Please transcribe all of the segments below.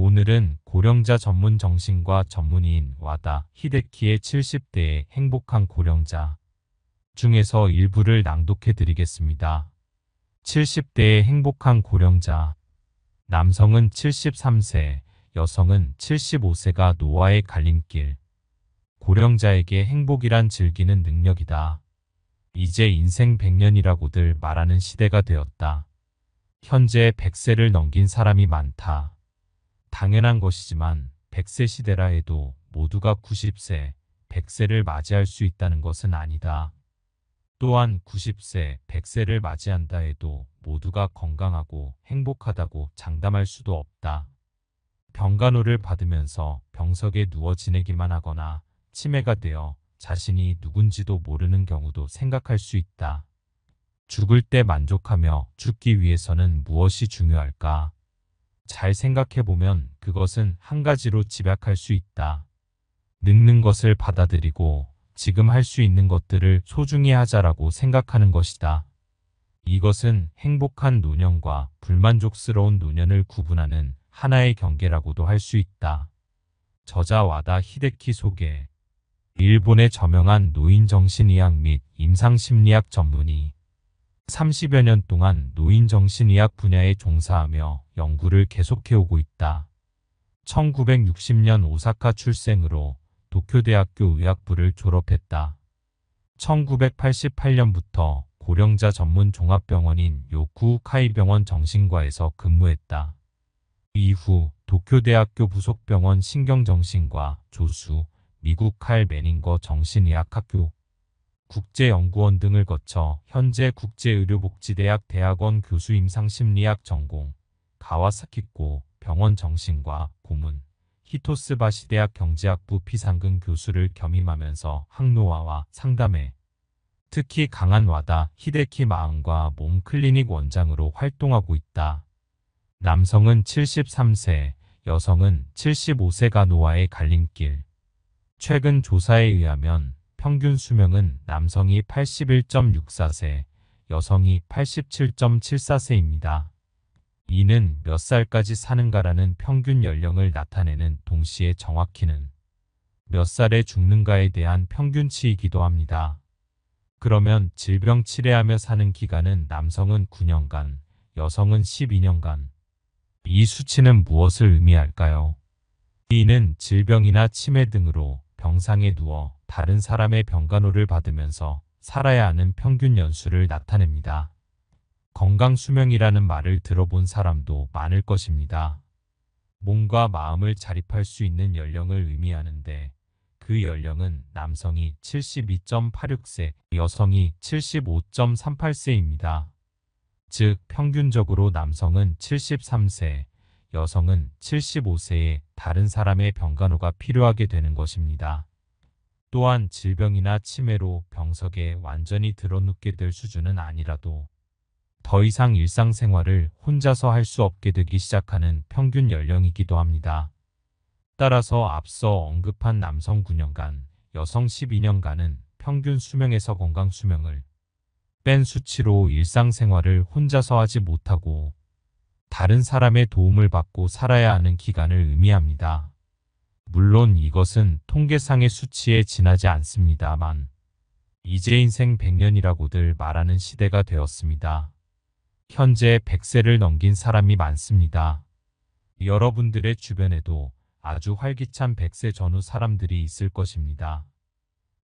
오늘은 고령자 전문 정신과 전문의인 와다 히데키의 70대의 행복한 고령자 중에서 일부를 낭독해 드리겠습니다. 70대의 행복한 고령자. 남성은 73세, 여성은 75세가 노화의 갈림길. 고령자에게 행복이란 즐기는 능력이다. 이제 인생 100년이라고들 말하는 시대가 되었다. 현재 100세를 넘긴 사람이 많다. 당연한 것이지만 100세 시대라 해도 모두가 90세, 100세를 맞이할 수 있다는 것은 아니다. 또한 90세, 100세를 맞이한다 해도 모두가 건강하고 행복하다고 장담할 수도 없다. 병간호를 받으면서 병석에 누워 지내기만 하거나 치매가 되어 자신이 누군지도 모르는 경우도 생각할 수 있다. 죽을 때 만족하며 죽기 위해서는 무엇이 중요할까? 잘 생각해보면 그것은 한 가지로 집약할 수 있다. 늙는 것을 받아들이고 지금 할 수 있는 것들을 소중히 하자라고 생각하는 것이다. 이것은 행복한 노년과 불만족스러운 노년을 구분하는 하나의 경계라고도 할 수 있다. 저자 와다 히데키 소개. 일본의 저명한 노인정신의학 및 임상심리학 전문의. 30여 년 동안 노인정신의학 분야에 종사하며 연구를 계속해오고 있다. 1960년 오사카 출생으로 도쿄대학교 의학부를 졸업했다. 1988년부터 고령자 전문 종합병원인 요쿠우카이 병원 정신과에서 근무했다. 이후 도쿄대학교 부속병원 신경정신과 조수, 미국 칼 매닝거 정신의학학교, 국제연구원 등을 거쳐 현재 국제의료복지대학 대학원 교수 임상심리학 전공, 가와사키코 병원 정신과 고문, 히토스바시 대학 경제학부 피상근 교수를 겸임하면서 항노화와 상담에 특히 강한 와다 히데키 마음과 몸 클리닉 원장으로 활동하고 있다. 남성은 73세, 여성은 75세가 노화의 갈림길. 최근 조사에 의하면 평균 수명은 남성이 81.64세, 여성이 87.74세입니다. 이는 몇 살까지 사는가라는 평균 연령을 나타내는 동시에 정확히는 몇 살에 죽는가에 대한 평균치이기도 합니다. 그러면 질병 치레하며 사는 기간은 남성은 9년간, 여성은 12년간. 이 수치는 무엇을 의미할까요? 이는 질병이나 치매 등으로 병상에 누워 다른 사람의 병간호를 받으면서 살아야 하는 평균 연수를 나타냅니다. 건강수명이라는 말을 들어본 사람도 많을 것입니다. 몸과 마음을 자립할 수 있는 연령을 의미하는데 그 연령은 남성이 72.86세, 여성이 75.38세입니다. 즉 평균적으로 남성은 73세, 여성은 75세에 다른 사람의 병간호가 필요하게 되는 것입니다. 또한 질병이나 치매로 병석에 완전히 드러눕게 될 수준은 아니라도 더 이상 일상생활을 혼자서 할 수 없게 되기 시작하는 평균 연령이기도 합니다. 따라서 앞서 언급한 남성 9년간, 여성 12년간은 평균 수명에서 건강 수명을 뺀 수치로 일상생활을 혼자서 하지 못하고 다른 사람의 도움을 받고 살아야 하는 기간을 의미합니다. 물론 이것은 통계상의 수치에 지나지 않습니다만 이제 인생 100년이라고들 말하는 시대가 되었습니다. 현재 100세를 넘긴 사람이 많습니다. 여러분들의 주변에도 아주 활기찬 100세 전후 사람들이 있을 것입니다.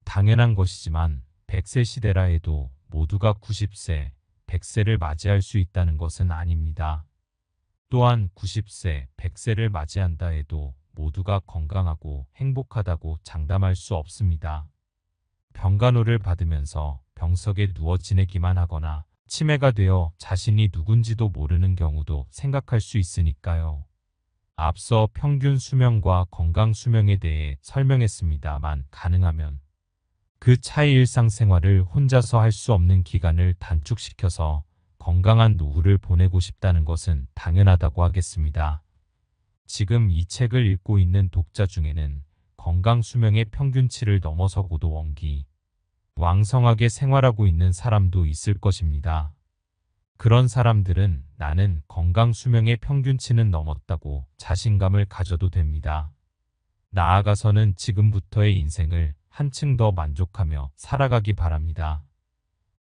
당연한 것이지만 100세 시대라 해도 모두가 90세, 100세를 맞이할 수 있다는 것은 아닙니다. 또한 90세, 100세를 맞이한다 해도 모두가 건강하고 행복하다고 장담할 수 없습니다. 병간호를 받으면서 병석에 누워 지내기만 하거나 치매가 되어 자신이 누군지도 모르는 경우도 생각할 수 있으니까요. 앞서 평균 수명과 건강 수명에 대해 설명했습니다만 가능하면 그 차이 일상생활을 혼자서 할 수 없는 기간을 단축시켜서 건강한 노후를 보내고 싶다는 것은 당연하다고 하겠습니다. 지금 이 책을 읽고 있는 독자 중에는 건강 수명의 평균치를 넘어서고도 원기 왕성하게 생활하고 있는 사람도 있을 것입니다. 그런 사람들은 나는 건강 수명의 평균치는 넘었다고 자신감을 가져도 됩니다. 나아가서는 지금부터의 인생을 한층 더 만족하며 살아가기 바랍니다.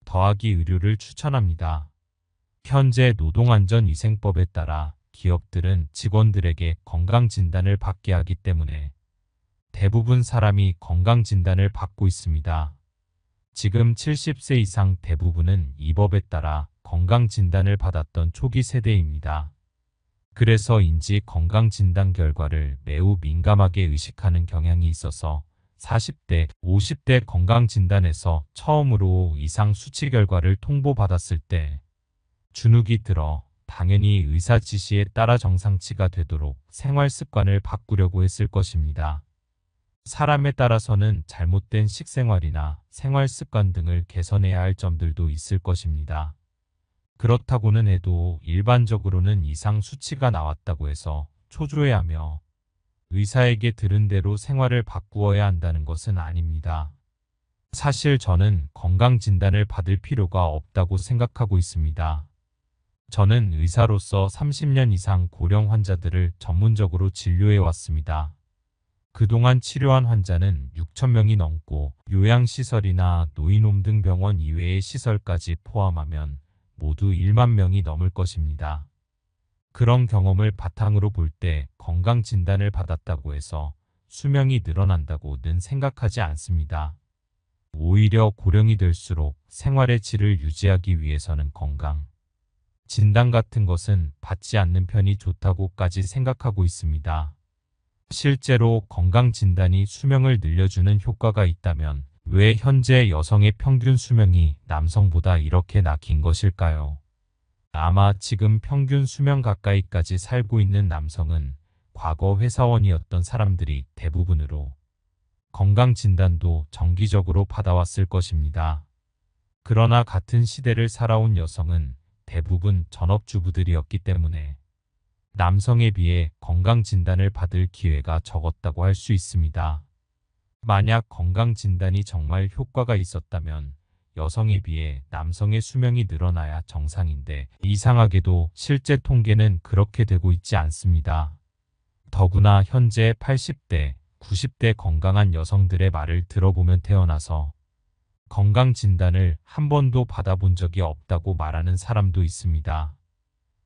더하기 의료를 추천합니다. 현재 노동안전위생법에 따라 기업들은 직원들에게 건강진단을 받게 하기 때문에 대부분 사람이 건강진단을 받고 있습니다. 지금 70세 이상 대부분은 이 법에 따라 건강진단을 받았던 초기 세대입니다. 그래서인지 건강진단 결과를 매우 민감하게 의식하는 경향이 있어서 40대, 50대 건강진단에서 처음으로 이상 수치 결과를 통보받았을 때 주눅이 들어 당연히 의사 지시에 따라 정상치가 되도록 생활 습관을 바꾸려고 했을 것입니다. 사람에 따라서는 잘못된 식생활이나 생활 습관 등을 개선해야 할 점들도 있을 것입니다. 그렇다고는 해도 일반적으로는 이상 수치가 나왔다고 해서 초조해하며 의사에게 들은 대로 생활을 바꾸어야 한다는 것은 아닙니다. 사실 저는 건강진단을 받을 필요가 없다고 생각하고 있습니다. 저는 의사로서 30년 이상 고령 환자들을 전문적으로 진료해 왔습니다. 그동안 치료한 환자는 6,000명이 넘고 요양시설이나 노인홈 등 병원 이외의 시설까지 포함하면 모두 1만 명이 넘을 것입니다. 그런 경험을 바탕으로 볼 때 건강진단을 받았다고 해서 수명이 늘어난다고는 생각하지 않습니다. 오히려 고령이 될수록 생활의 질을 유지하기 위해서는 건강 진단 같은 것은 받지 않는 편이 좋다고까지 생각하고 있습니다. 실제로 건강진단이 수명을 늘려주는 효과가 있다면 왜 현재 여성의 평균 수명이 남성보다 이렇게나 긴 것일까요? 아마 지금 평균 수명 가까이까지 살고 있는 남성은 과거 회사원이었던 사람들이 대부분으로 건강진단도 정기적으로 받아왔을 것입니다. 그러나 같은 시대를 살아온 여성은 대부분 전업주부들이었기 때문에 남성에 비해 건강진단을 받을 기회가 적었다고 할 수 있습니다. 만약 건강진단이 정말 효과가 있었다면 여성에 비해 남성의 수명이 늘어나야 정상인데 이상하게도 실제 통계는 그렇게 되고 있지 않습니다. 더구나 현재 80대, 90대 건강한 여성들의 말을 들어보면 태어나서 건강진단을 한 번도 받아본 적이 없다고 말하는 사람도 있습니다.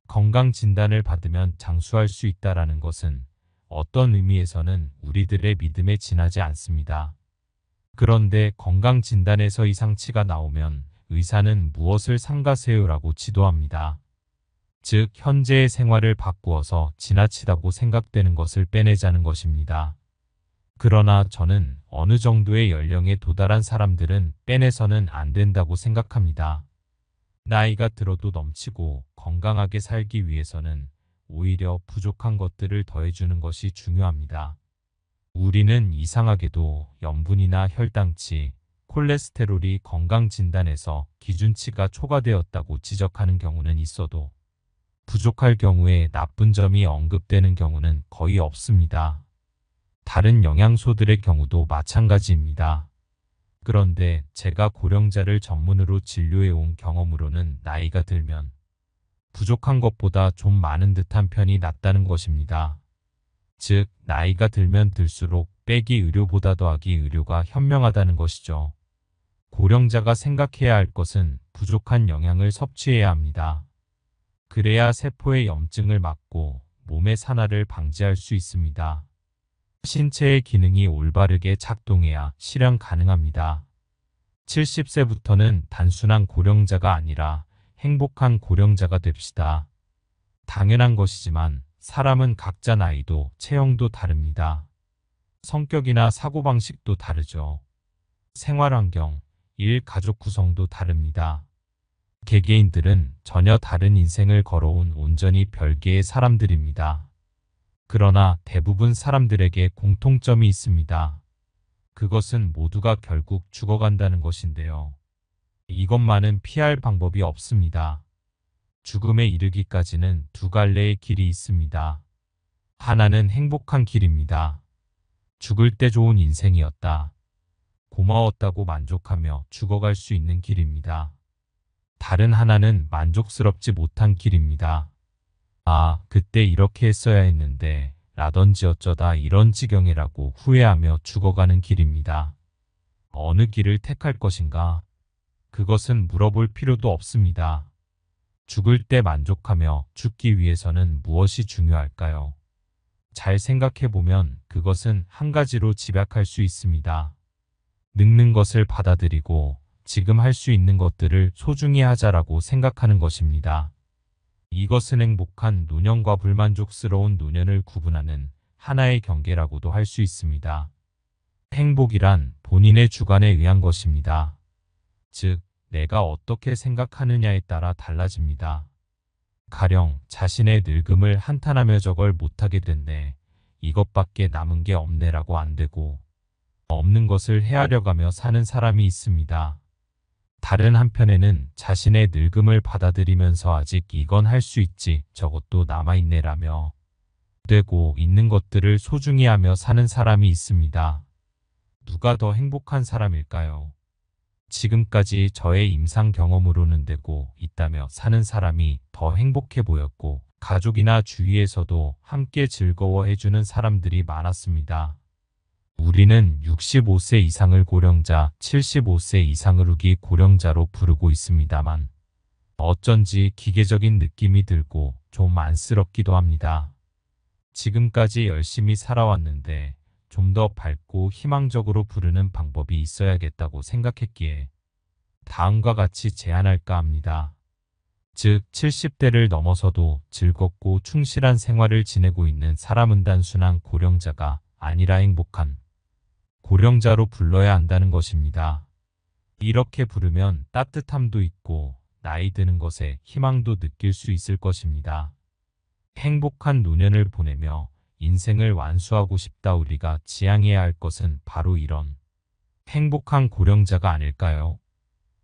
건강진단을 받으면 장수할 수 있다라는 것은 어떤 의미에서는 우리들의 믿음에 지나지 않습니다. 그런데 건강진단에서 이상치가 나오면 의사는 무엇을 삼가세요라고 지도합니다. 즉 현재의 생활을 바꾸어서 지나치다고 생각되는 것을 빼내자는 것입니다. 그러나 저는 어느 정도의 연령에 도달한 사람들은 빼내서는 안 된다고 생각합니다. 나이가 들어도 넘치고 건강하게 살기 위해서는 오히려 부족한 것들을 더해주는 것이 중요합니다. 우리는 이상하게도 염분이나 혈당치, 콜레스테롤이 건강진단에서 기준치가 초과되었다고 지적하는 경우는 있어도 부족할 경우에 나쁜 점이 언급되는 경우는 거의 없습니다. 다른 영양소들의 경우도 마찬가지입니다. 그런데 제가 고령자를 전문으로 진료해온 경험으로는 나이가 들면 부족한 것보다 좀 많은 듯한 편이 낫다는 것입니다. 즉, 나이가 들면 들수록 빼기 의료보다 더하기 의료가 현명하다는 것이죠. 고령자가 생각해야 할 것은 부족한 영양을 섭취해야 합니다. 그래야 세포의 염증을 막고 몸의 산화를 방지할 수 있습니다. 신체의 기능이 올바르게 작동해야 실현 가능합니다. 70세부터는 단순한 고령자가 아니라 행복한 고령자가 됩시다. 당연한 것이지만 사람은 각자 나이도 체형도 다릅니다. 성격이나 사고방식도 다르죠. 생활환경, 일, 가족 구성도 다릅니다. 개개인들은 전혀 다른 인생을 걸어온 온전히 별개의 사람들입니다. 그러나 대부분 사람들에게 공통점이 있습니다. 그것은 모두가 결국 죽어간다는 것인데요. 이것만은 피할 방법이 없습니다. 죽음에 이르기까지는 두 갈래의 길이 있습니다. 하나는 행복한 길입니다. 죽을 때 좋은 인생이었다. 고마웠다고 만족하며 죽어갈 수 있는 길입니다. 다른 하나는 만족스럽지 못한 길입니다. 아, 그때 이렇게 했어야 했는데 라든지 어쩌다 이런 지경이라고 후회하며 죽어가는 길입니다. 어느 길을 택할 것인가? 그것은 물어볼 필요도 없습니다. 죽을 때 만족하며 죽기 위해서는 무엇이 중요할까요? 잘 생각해보면 그것은 한 가지로 집약할 수 있습니다. 늙는 것을 받아들이고 지금 할 수 있는 것들을 소중히 하자라고 생각하는 것입니다. 이것은 행복한 노년과 불만족스러운 노년을 구분하는 하나의 경계라고도 할 수 있습니다. 행복이란 본인의 주관에 의한 것입니다. 즉, 내가 어떻게 생각하느냐에 따라 달라집니다. 가령 자신의 늙음을 한탄하며 저걸 못하게 됐네, 이것밖에 남은 게 없네라고 안 되고 없는 것을 헤아려가며 사는 사람이 있습니다. 다른 한편에는 자신의 늙음을 받아들이면서 아직 이건 할 수 있지, 저것도 남아있네라며 되고 있는 것들을 소중히 하며 사는 사람이 있습니다. 누가 더 행복한 사람일까요? 지금까지 저의 임상 경험으로는 되고 있다며 사는 사람이 더 행복해 보였고, 가족이나 주위에서도 함께 즐거워해주는 사람들이 많았습니다. 우리는 65세 이상을 고령자, 75세 이상을 후기 고령자로 부르고 있습니다만 어쩐지 기계적인 느낌이 들고 좀 안쓰럽기도 합니다. 지금까지 열심히 살아왔는데 좀 더 밝고 희망적으로 부르는 방법이 있어야겠다고 생각했기에 다음과 같이 제안할까 합니다. 즉, 70대를 넘어서도 즐겁고 충실한 생활을 지내고 있는 사람은 단순한 고령자가 아니라 행복한 고령자로 불러야 한다는 것입니다. 이렇게 부르면 따뜻함도 있고 나이 드는 것에 희망도 느낄 수 있을 것입니다. 행복한 노년을 보내며 인생을 완수하고 싶다. 우리가 지향해야 할 것은 바로 이런 행복한 고령자가 아닐까요?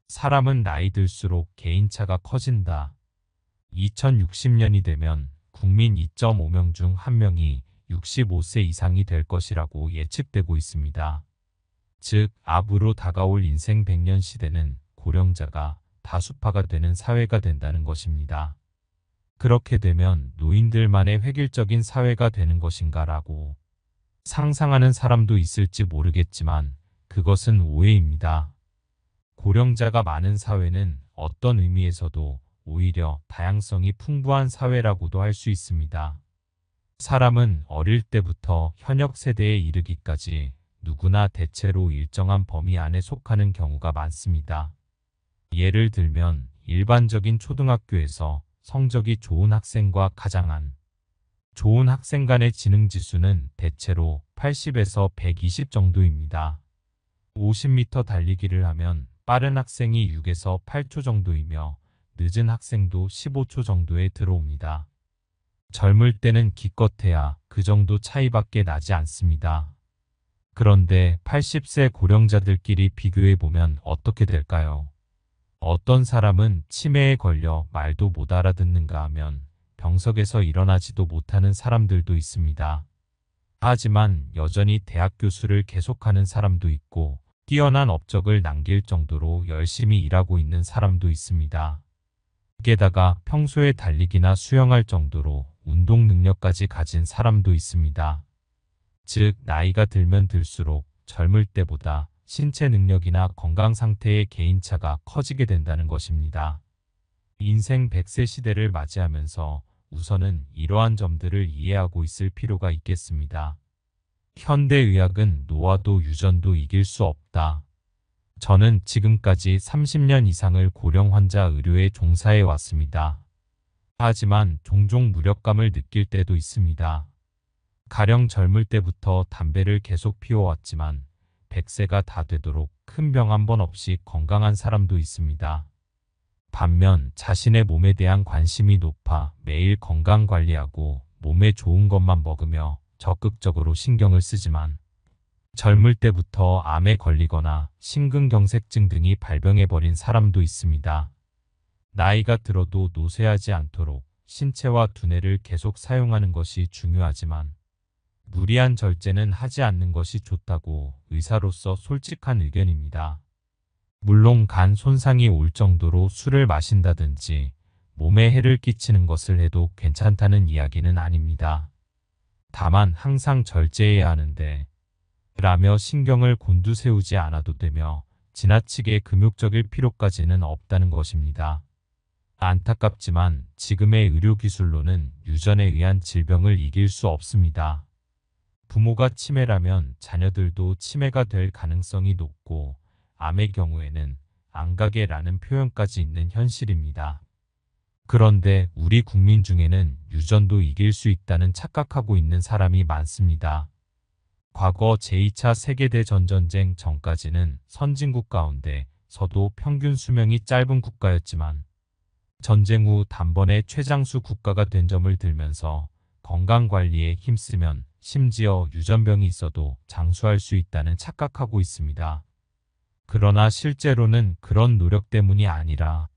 사람은 나이 들수록 개인차가 커진다. 2060년이 되면 국민 2.5명 중 1명이 65세 이상이 될 것이라고 예측되고 있습니다. 즉, 앞으로 다가올 인생 100년 시대는 고령자가 다수파가 되는 사회가 된다는 것입니다. 그렇게 되면 노인들만의 획일적인 사회가 되는 것인가라고 상상하는 사람도 있을지 모르겠지만 그것은 오해입니다. 고령자가 많은 사회는 어떤 의미에서도 오히려 다양성이 풍부한 사회라고도 할 수 있습니다. 사람은 어릴 때부터 현역 세대에 이르기까지 누구나 대체로 일정한 범위 안에 속하는 경우가 많습니다. 예를 들면 일반적인 초등학교에서 성적이 좋은 학생과 가장 안 좋은 학생 간의 지능지수는 대체로 80에서 120 정도입니다. 50m 달리기를 하면 빠른 학생이 6에서 8초 정도이며 늦은 학생도 15초 정도에 들어옵니다. 젊을 때는 기껏해야 그 정도 차이밖에 나지 않습니다. 그런데 80세 고령자들끼리 비교해보면 어떻게 될까요? 어떤 사람은 치매에 걸려 말도 못 알아듣는가 하면 병석에서 일어나지도 못하는 사람들도 있습니다. 하지만 여전히 대학 교수를 계속하는 사람도 있고 뛰어난 업적을 남길 정도로 열심히 일하고 있는 사람도 있습니다. 게다가 평소에 달리기나 수영할 정도로 운동 능력까지 가진 사람도 있습니다. 즉, 나이가 들면 들수록 젊을 때보다 신체 능력이나 건강 상태의 개인차가 커지게 된다는 것입니다. 인생 100세 시대를 맞이하면서 우선은 이러한 점들을 이해하고 있을 필요가 있겠습니다. 현대의학은 노화도 유전도 이길 수 없다. 저는 지금까지 30년 이상을 고령 환자 의료에 종사해 왔습니다. 하지만 종종 무력감을 느낄 때도 있습니다. 가령 젊을 때부터 담배를 계속 피워왔지만 100세가 다 되도록 큰 병 한 번 없이 건강한 사람도 있습니다. 반면 자신의 몸에 대한 관심이 높아 매일 건강 관리하고 몸에 좋은 것만 먹으며 적극적으로 신경을 쓰지만 젊을 때부터 암에 걸리거나 심근경색증 등이 발병해버린 사람도 있습니다. 나이가 들어도 노쇠하지 않도록 신체와 두뇌를 계속 사용하는 것이 중요하지만 무리한 절제는 하지 않는 것이 좋다고 의사로서 솔직한 의견입니다. 물론 간 손상이 올 정도로 술을 마신다든지 몸에 해를 끼치는 것을 해도 괜찮다는 이야기는 아닙니다. 다만 항상 절제해야 하는데 라며 신경을 곤두세우지 않아도 되며 지나치게 금욕적일 필요까지는 없다는 것입니다. 안타깝지만 지금의 의료기술로는 유전에 의한 질병을 이길 수 없습니다. 부모가 치매라면 자녀들도 치매가 될 가능성이 높고 암의 경우에는 안가게라는 표현까지 있는 현실입니다. 그런데 우리 국민 중에는 유전도 이길 수 있다는 착각하고 있는 사람이 많습니다. 과거 제2차 세계대전 전쟁 전까지는 선진국 가운데서도 평균 수명이 짧은 국가였지만 전쟁 후 단번에 최장수 국가가 된 점을 들면서 건강관리에 힘쓰면 심지어 유전병이 있어도 장수할 수 있다는 착각하고 있습니다. 그러나 실제로는 그런 노력 때문이 아니라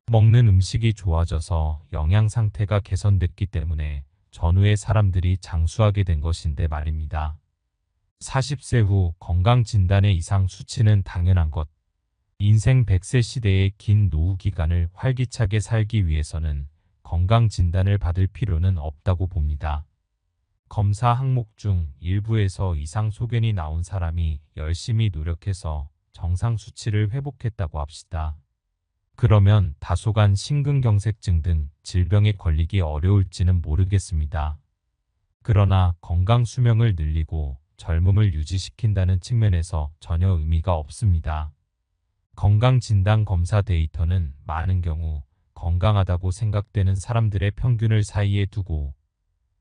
먹는 음식이 좋아져서 영양 상태가 개선됐기 때문에 전후의 사람들이 장수하게 된 것인데 말입니다. 40세 후 건강진단의 이상 수치는 당연한 것. 인생 100세 시대의 긴 노후 기간을 활기차게 살기 위해서는 건강진단을 받을 필요는 없다고 봅니다. 검사 항목 중 일부에서 이상 소견이 나온 사람이 열심히 노력해서 정상 수치를 회복했다고 합시다. 그러면 다소간 심근경색증 등 질병에 걸리기 어려울지는 모르겠습니다. 그러나 건강 수명을 늘리고 젊음을 유지시킨다는 측면에서 전혀 의미가 없습니다. 건강진단 검사 데이터는 많은 경우 건강하다고 생각되는 사람들의 평균을 사이에 두고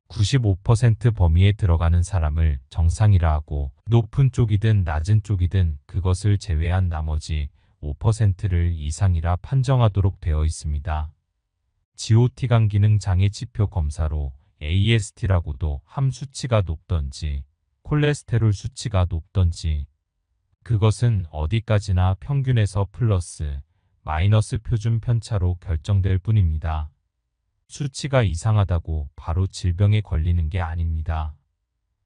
95% 범위에 들어가는 사람을 정상이라 하고 높은 쪽이든 낮은 쪽이든 그것을 제외한 나머지 5%를 이상이라 판정하도록 되어 있습니다. GOT 기능 장애 지표 검사로 AST라고도 함 수치가 높던지 콜레스테롤 수치가 높던지 그것은 어디까지나 평균에서 플러스, 마이너스 표준 편차로 결정될 뿐입니다. 수치가 이상하다고 바로 질병에 걸리는 게 아닙니다.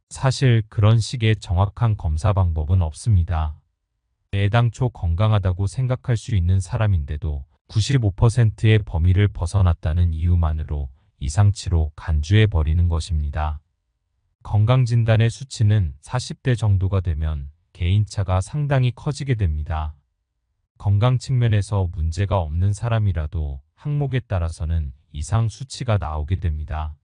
사실 그런 식의 정확한 검사 방법은 없습니다. 애당초 건강하다고 생각할 수 있는 사람인데도 95%의 범위를 벗어났다는 이유만으로 이상치로 간주해버리는 것입니다. 건강진단의 수치는 40대 정도가 되면 개인차가 상당히 커지게 됩니다. 건강 측면에서 문제가 없는 사람이라도 항목에 따라서는 이상 수치가 나오게 됩니다.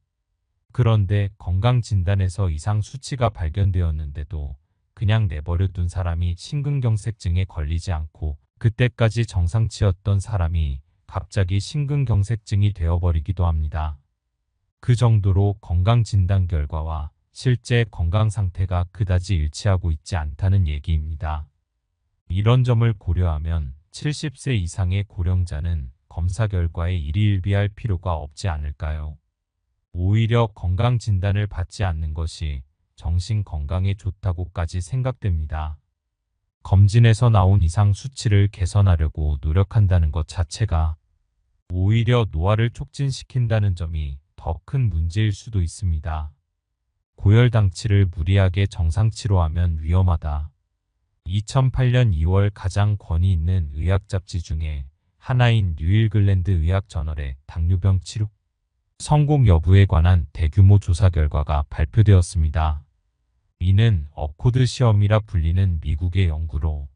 그런데 건강진단에서 이상 수치가 발견되었는데도 그냥 내버려 둔 사람이 심근경색증에 걸리지 않고 그때까지 정상치였던 사람이 갑자기 심근경색증이 되어버리기도 합니다. 그 정도로 건강진단 결과와 실제 건강 상태가 그다지 일치하고 있지 않다는 얘기입니다. 이런 점을 고려하면 70세 이상의 고령자는 검사 결과에 일희일비할 필요가 없지 않을까요? 오히려 건강진단을 받지 않는 것이 정신 건강에 좋다고까지 생각됩니다. 검진에서 나온 이상 수치를 개선하려고 노력한다는 것 자체가 오히려 노화를 촉진시킨다는 점이 더 큰 문제일 수도 있습니다. 고혈당치를 무리하게 정상치로 하면 위험하다. 2008년 2월 가장 권위 있는 의학 잡지 중에 하나인 뉴잉글랜드 의학 저널의 당뇨병 치료 성공 여부에 관한 대규모 조사 결과가 발표되었습니다. 이는 어코드 시험이라 불리는 미국의 연구로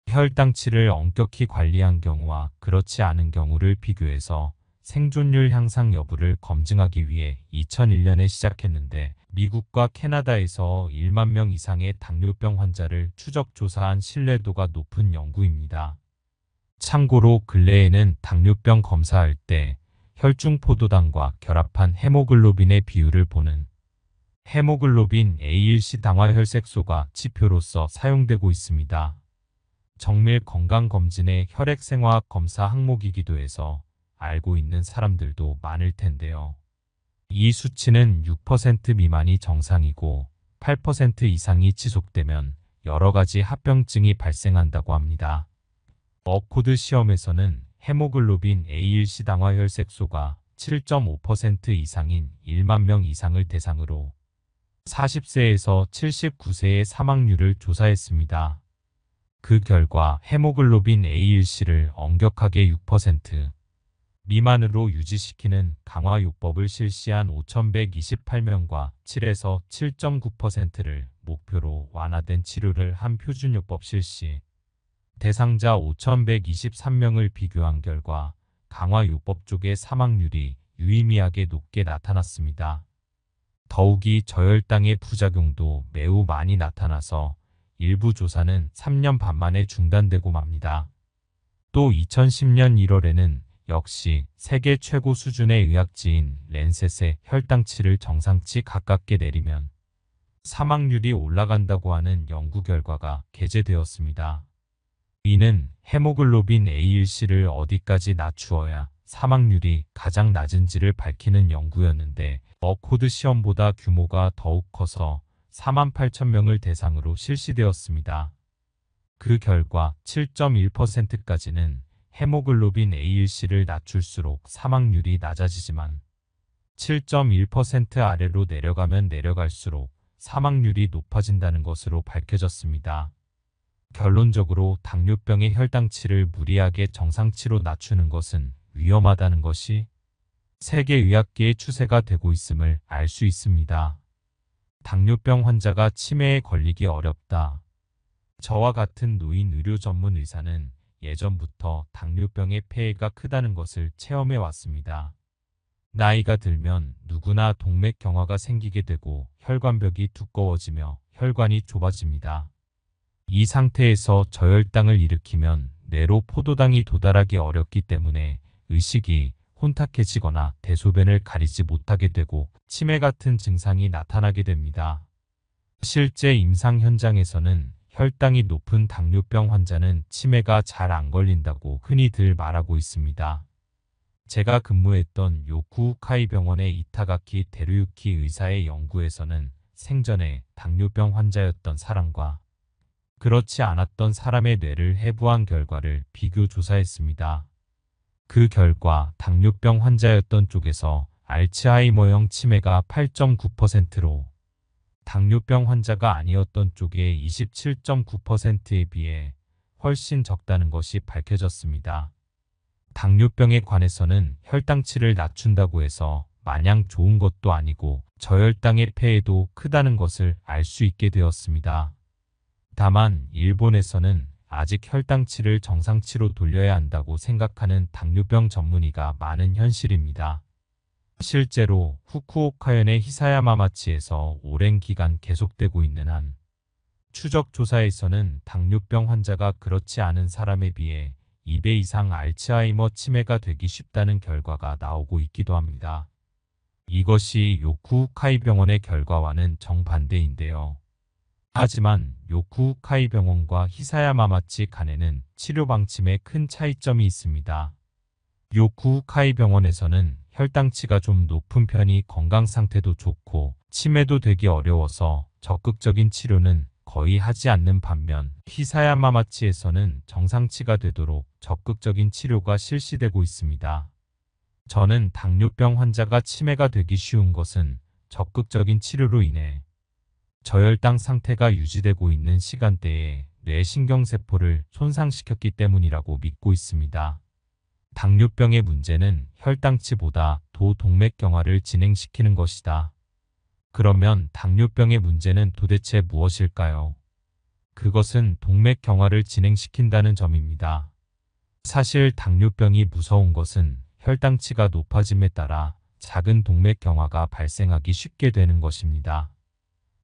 혈당치를 엄격히 관리한 경우와 그렇지 않은 경우를 비교해서 생존율 향상 여부를 검증하기 위해 2001년에 시작했는데 미국과 캐나다에서 1만 명 이상의 당뇨병 환자를 추적 조사한 신뢰도가 높은 연구입니다. 참고로 근래에는 당뇨병 검사할 때 혈중포도당과 결합한 헤모글로빈의 비율을 보는 헤모글로빈 A1C 당화혈색소가 지표로서 사용되고 있습니다. 정밀 건강검진의 혈액생화학 검사 항목이기도 해서 알고 있는 사람들도 많을 텐데요. 이 수치는 6% 미만이 정상이고 8% 이상이 지속되면 여러 가지 합병증이 발생한다고 합니다. 어코드 시험에서는 헤모글로빈 A1C 당화혈색소가 7.5% 이상인 1만 명 이상을 대상으로 40세에서 79세의 사망률을 조사했습니다. 그 결과 헤모글로빈 A1C를 엄격하게 6% 미만으로 유지시키는 강화요법을 실시한 5,128명과 7에서 7.9%를 목표로 완화된 치료를 한 표준요법 실시 대상자 5,123명을 비교한 결과 강화요법 쪽의 사망률이 유의미하게 높게 나타났습니다. 더욱이 저혈당의 부작용도 매우 많이 나타나서 일부 조사는 3년 반 만에 중단되고 맙니다. 또 2010년 1월에는 역시 세계 최고 수준의 의학지인 랜셋의 혈당치를 정상치 가깝게 내리면 사망률이 올라간다고 하는 연구 결과가 게재되었습니다. 이는 헤모글로빈 A1C를 어디까지 낮추어야 사망률이 가장 낮은지를 밝히는 연구였는데 어코드 시험보다 규모가 더욱 커서 48,000명을 대상으로 실시되었습니다. 그 결과 7.1%까지는 헤모글로빈 A1C를 낮출수록 사망률이 낮아지지만 7.1% 아래로 내려가면 내려갈수록 사망률이 높아진다는 것으로 밝혀졌습니다. 결론적으로 당뇨병의 혈당치를 무리하게 정상치로 낮추는 것은 위험하다는 것이 세계의학계의 추세가 되고 있음을 알 수 있습니다. 당뇨병 환자가 치매에 걸리기 어렵다. 저와 같은 노인 의료 전문 의사는 예전부터 당뇨병의 폐해가 크다는 것을 체험해 왔습니다. 나이가 들면 누구나 동맥경화가 생기게 되고 혈관벽이 두꺼워지며 혈관이 좁아집니다. 이 상태에서 저혈당을 일으키면 뇌로 포도당이 도달하기 어렵기 때문에 의식이 혼탁해지거나 대소변을 가리지 못하게 되고 치매 같은 증상이 나타나게 됩니다. 실제 임상 현장에서는 혈당이 높은 당뇨병 환자는 치매가 잘 안 걸린다고 흔히들 말하고 있습니다. 제가 근무했던 요쿠우카이 병원의 이타가키 데루유키 의사의 연구에서는 생전에 당뇨병 환자였던 사람과 그렇지 않았던 사람의 뇌를 해부한 결과를 비교 조사했습니다. 그 결과 당뇨병 환자였던 쪽에서 알츠하이머형 치매가 8.9%로 당뇨병 환자가 아니었던 쪽의 27.9%에 비해 훨씬 적다는 것이 밝혀졌습니다. 당뇨병에 관해서는 혈당치를 낮춘다고 해서 마냥 좋은 것도 아니고 저혈당의 폐해도 크다는 것을 알 수 있게 되었습니다. 다만 일본에서는 아직 혈당치를 정상치로 돌려야 한다고 생각하는 당뇨병 전문의가 많은 현실입니다. 실제로 후쿠오카현의 히사야마마치에서 오랜 기간 계속되고 있는 한 추적 조사에서는 당뇨병 환자가 그렇지 않은 사람에 비해 2배 이상 알츠하이머 치매가 되기 쉽다는 결과가 나오고 있기도 합니다. 이것이 요쿠우카이 병원의 결과와는 정반대인데요. 하지만 요쿠우카이 병원과 히사야마마치 간에는 치료 방침에 큰 차이점이 있습니다. 요쿠우카이 병원에서는 혈당치가 좀 높은 편이 건강 상태도 좋고 치매도 되기 어려워서 적극적인 치료는 거의 하지 않는 반면 히사야마마치에서는 정상치가 되도록 적극적인 치료가 실시되고 있습니다. 저는 당뇨병 환자가 치매가 되기 쉬운 것은 적극적인 치료로 인해 저혈당 상태가 유지되고 있는 시간대에 뇌신경세포를 손상시켰기 때문이라고 믿고 있습니다. 당뇨병의 문제는 혈당치보다 도동맥경화를 진행시키는 것이다. 그러면 당뇨병의 문제는 도대체 무엇일까요? 그것은 동맥경화를 진행시킨다는 점입니다. 사실 당뇨병이 무서운 것은 혈당치가 높아짐에 따라 작은 동맥경화가 발생하기 쉽게 되는 것입니다.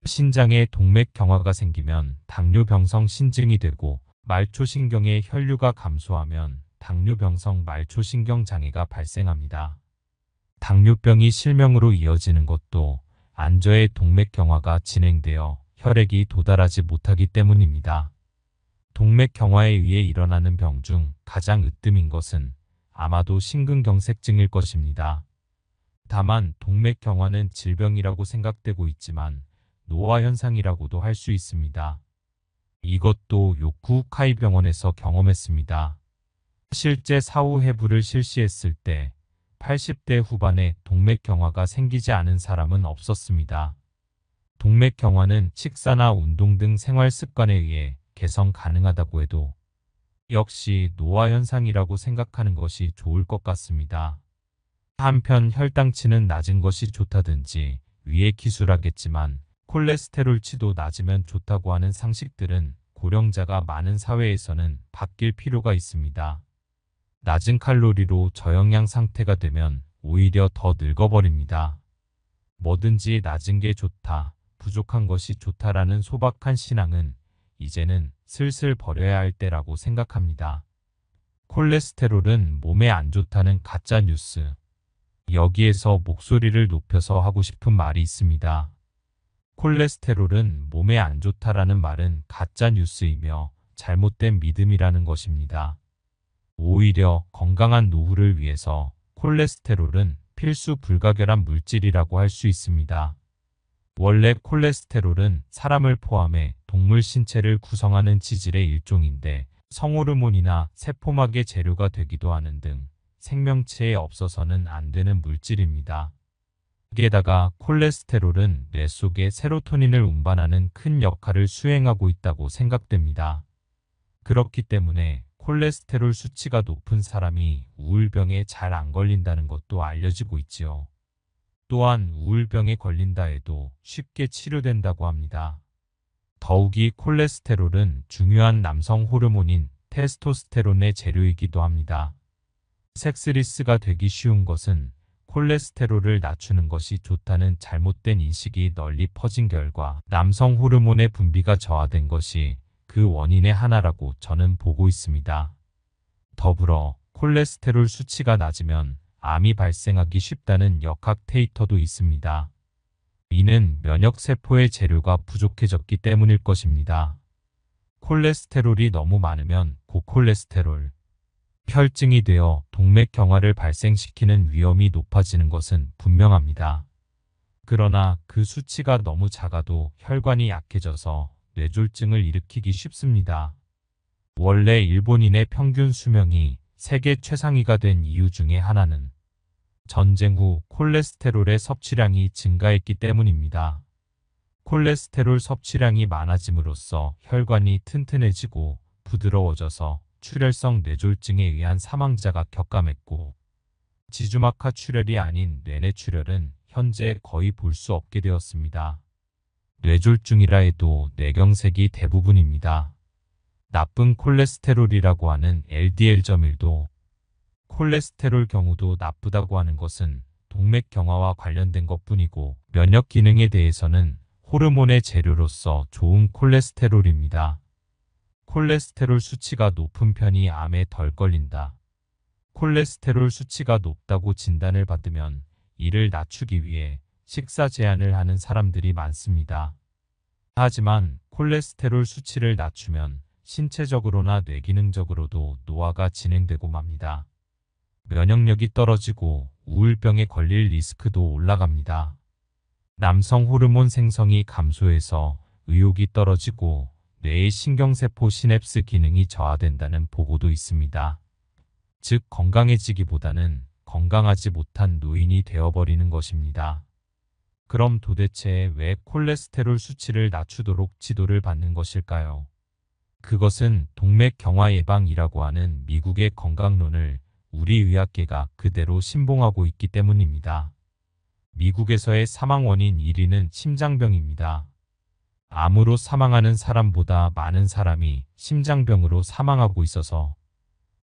신장에 동맥경화가 생기면 당뇨병성 신증이 되고 말초신경의 혈류가 감소하면 당뇨병성 말초신경장애가 발생합니다. 당뇨병이 실명으로 이어지는 것도 안저의 동맥경화가 진행되어 혈액이 도달하지 못하기 때문입니다. 동맥경화에 의해 일어나는 병 중 가장 으뜸인 것은 아마도 심근경색증일 것입니다. 다만 동맥경화는 질병이라고 생각되고 있지만 노화현상이라고도 할 수 있습니다. 이것도 요쿠우카이 병원에서 경험했습니다. 실제 사후 해부를 실시했을 때 80대 후반에 동맥경화가 생기지 않은 사람은 없었습니다. 동맥경화는 식사나 운동 등 생활 습관에 의해 개선 가능하다고 해도 역시 노화 현상이라고 생각하는 것이 좋을 것 같습니다. 한편 혈당치는 낮은 것이 좋다든지 위에 기술하겠지만 콜레스테롤치도 낮으면 좋다고 하는 상식들은 고령자가 많은 사회에서는 바뀔 필요가 있습니다. 낮은 칼로리로 저영양 상태가 되면 오히려 더 늙어버립니다. 뭐든지 낮은 게 좋다, 부족한 것이 좋다라는 소박한 신앙은 이제는 슬슬 버려야 할 때라고 생각합니다. 콜레스테롤은 몸에 안 좋다는 가짜 뉴스. 여기에서 목소리를 높여서 하고 싶은 말이 있습니다. 콜레스테롤은 몸에 안 좋다라는 말은 가짜 뉴스이며 잘못된 믿음이라는 것입니다. 오히려 건강한 노후를 위해서 콜레스테롤은 필수 불가결한 물질이라고 할 수 있습니다. 원래 콜레스테롤은 사람을 포함해 동물 신체를 구성하는 지질의 일종인데 성호르몬이나 세포막의 재료가 되기도 하는 등 생명체에 없어서는 안 되는 물질입니다. 게다가 콜레스테롤은 뇌 속에 세로토닌을 운반하는 큰 역할을 수행하고 있다고 생각됩니다. 그렇기 때문에 콜레스테롤 수치가 높은 사람이 우울병에 잘 안 걸린다는 것도 알려지고 있지요. 또한 우울병에 걸린다 해도 쉽게 치료된다고 합니다. 더욱이 콜레스테롤은 중요한 남성 호르몬인 테스토스테론의 재료이기도 합니다. 섹스리스가 되기 쉬운 것은 콜레스테롤을 낮추는 것이 좋다는 잘못된 인식이 널리 퍼진 결과 남성 호르몬의 분비가 저하된 것이 그 원인의 하나라고 저는 보고 있습니다. 더불어 콜레스테롤 수치가 낮으면 암이 발생하기 쉽다는 역학 데이터도 있습니다. 이는 면역세포의 재료가 부족해졌기 때문일 것입니다. 콜레스테롤이 너무 많으면 고콜레스테롤, 혈증이 되어 동맥경화를 발생시키는 위험이 높아지는 것은 분명합니다. 그러나 그 수치가 너무 작아도 혈관이 약해져서 뇌졸중을 일으키기 쉽습니다. 원래 일본인의 평균 수명이 세계 최상위가 된 이유 중에 하나는 전쟁 후 콜레스테롤의 섭취량이 증가했기 때문입니다. 콜레스테롤 섭취량이 많아짐으로써 혈관이 튼튼해지고 부드러워져서 출혈성 뇌졸중에 의한 사망자가 격감했고 지주막하 출혈이 아닌 뇌내출혈은 현재 거의 볼 수 없게 되었습니다. 뇌졸중이라 해도 뇌경색이 대부분입니다. 나쁜 콜레스테롤이라고 하는 LDL-1도 콜레스테롤 경우도 나쁘다고 하는 것은 동맥경화와 관련된 것뿐이고 면역 기능에 대해서는 호르몬의 재료로서 좋은 콜레스테롤입니다. 콜레스테롤 수치가 높은 편이 암에 덜 걸린다. 콜레스테롤 수치가 높다고 진단을 받으면 이를 낮추기 위해 식사 제한을 하는 사람들이 많습니다. 하지만 콜레스테롤 수치를 낮추면 신체적으로나 뇌기능적으로도 노화가 진행되고 맙니다. 면역력이 떨어지고 우울병에 걸릴 리스크도 올라갑니다. 남성 호르몬 생성이 감소해서 의욕이 떨어지고 뇌의 신경세포 시냅스 기능이 저하된다는 보고도 있습니다. 즉 건강해지기보다는 건강하지 못한 노인이 되어버리는 것입니다. 그럼 도대체 왜 콜레스테롤 수치를 낮추도록 지도를 받는 것일까요? 그것은 동맥경화 예방이라고 하는 미국의 건강론을 우리 의학계가 그대로 신봉하고 있기 때문입니다. 미국에서의 사망 원인 1위는 심장병입니다. 암으로 사망하는 사람보다 많은 사람이 심장병으로 사망하고 있어서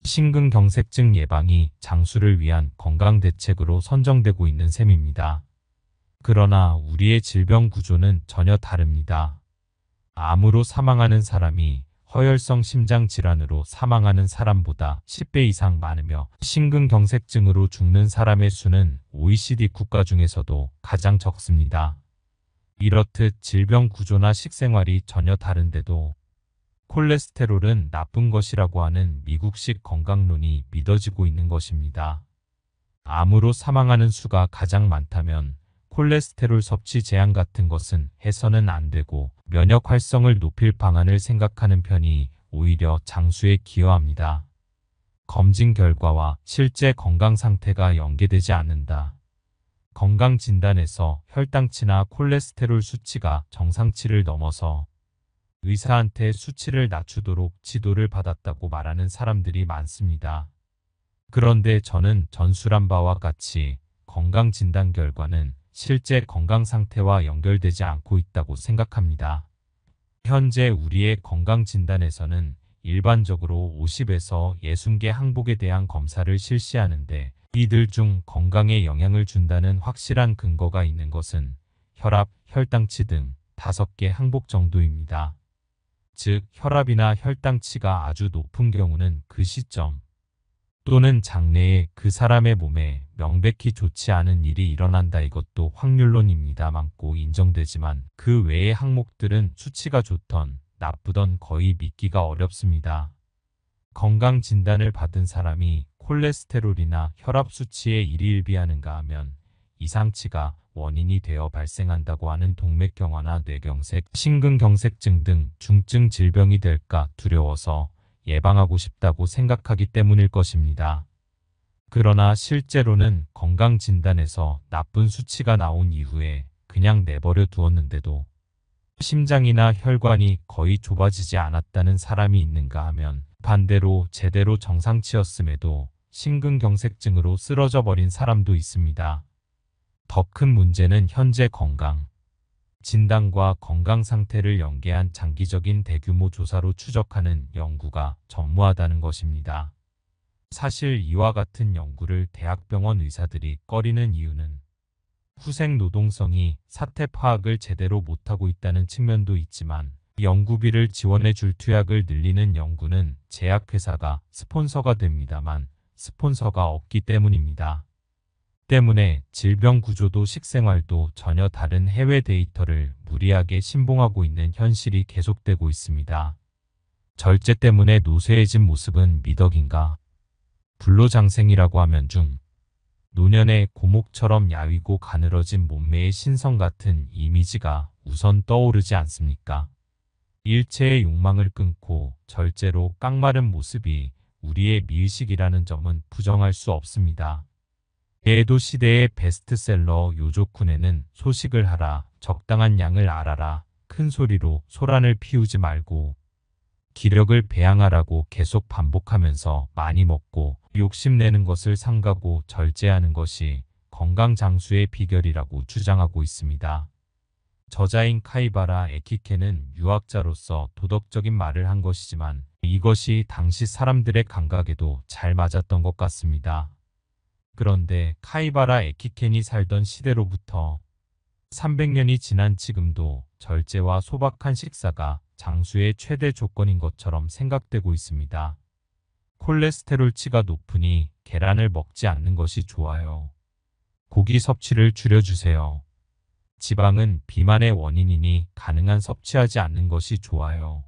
심근경색증 예방이 장수를 위한 건강대책으로 선정되고 있는 셈입니다. 그러나 우리의 질병 구조는 전혀 다릅니다. 암으로 사망하는 사람이 허혈성 심장질환으로 사망하는 사람보다 10배 이상 많으며 심근경색증으로 죽는 사람의 수는 OECD 국가 중에서도 가장 적습니다. 이렇듯 질병 구조나 식생활이 전혀 다른데도 콜레스테롤은 나쁜 것이라고 하는 미국식 건강론이 믿어지고 있는 것입니다. 암으로 사망하는 수가 가장 많다면 콜레스테롤 섭취 제한 같은 것은 해서는 안 되고 면역 활성을 높일 방안을 생각하는 편이 오히려 장수에 기여합니다. 검진 결과와 실제 건강 상태가 연계되지 않는다. 건강진단에서 혈당치나 콜레스테롤 수치가 정상치를 넘어서 의사한테 수치를 낮추도록 지도를 받았다고 말하는 사람들이 많습니다. 그런데 저는 전술한 바와 같이 건강진단 결과는 실제 건강 상태와 연결되지 않고 있다고 생각합니다. 현재 우리의 건강진단에서는 일반적으로 50에서 60개 항목에 대한 검사를 실시하는데 이들 중 건강에 영향을 준다는 확실한 근거가 있는 것은 혈압, 혈당치 등 5개 항목 정도입니다. 즉, 혈압이나 혈당치가 아주 높은 경우는 그 시점 또는 장래에 그 사람의 몸에 명백히 좋지 않은 일이 일어난다. 이것도 확률론입니다. 많고 인정되지만 그 외의 항목들은 수치가 좋던 나쁘던 거의 믿기가 어렵습니다. 건강 진단을 받은 사람이 콜레스테롤이나 혈압 수치에 일희일비하는가 하면 이상치가 원인이 되어 발생한다고 하는 동맥경화나 뇌경색, 심근경색증 등 중증 질병이 될까 두려워서 예방하고 싶다고 생각하기 때문일 것입니다. 그러나 실제로는 건강진단에서 나쁜 수치가 나온 이후에 그냥 내버려 두었는데도 심장이나 혈관이 거의 좁아지지 않았다는 사람이 있는가 하면 반대로 제대로 정상치였음에도 심근경색증으로 쓰러져 버린 사람도 있습니다. 더 큰 문제는 현재 건강 진단과 건강 상태를 연계한 장기적인 대규모 조사로 추적하는 연구가 전무하다는 것입니다. 사실 이와 같은 연구를 대학병원 의사들이 꺼리는 이유는 후생 노동성이 사태 파악을 제대로 못하고 있다는 측면도 있지만 연구비를 지원해 줄 투약을 늘리는 연구는 제약회사가 스폰서가 됩니다만 스폰서가 없기 때문입니다. 때문에 질병 구조도 식생활도 전혀 다른 해외 데이터를 무리하게 신봉하고 있는 현실이 계속되고 있습니다. 절제 때문에 노쇠해진 모습은 미덕인가? 불로장생이라고 하면 중 노년의 고목처럼 야위고 가늘어진 몸매의 신성 같은 이미지가 우선 떠오르지 않습니까? 일체의 욕망을 끊고 절제로 깡마른 모습이 우리의 미의식이라는 점은 부정할 수 없습니다. 에도 시대의 베스트셀러 요조쿤에는 소식을 하라, 적당한 양을 알아라, 큰 소리로 소란을 피우지 말고 기력을 배양하라고 계속 반복하면서 많이 먹고 욕심내는 것을 삼가고 절제하는 것이 건강 장수의 비결이라고 주장하고 있습니다. 저자인 카이바라 에키케는 유학자로서 도덕적인 말을 한 것이지만 이것이 당시 사람들의 감각에도 잘 맞았던 것 같습니다. 그런데 카이바라 에키켄이 살던 시대로부터 300년이 지난 지금도 절제와 소박한 식사가 장수의 최대 조건인 것처럼 생각되고 있습니다. 콜레스테롤치가 높으니 계란을 먹지 않는 것이 좋아요. 고기 섭취를 줄여주세요. 지방은 비만의 원인이니 가능한 섭취하지 않는 것이 좋아요.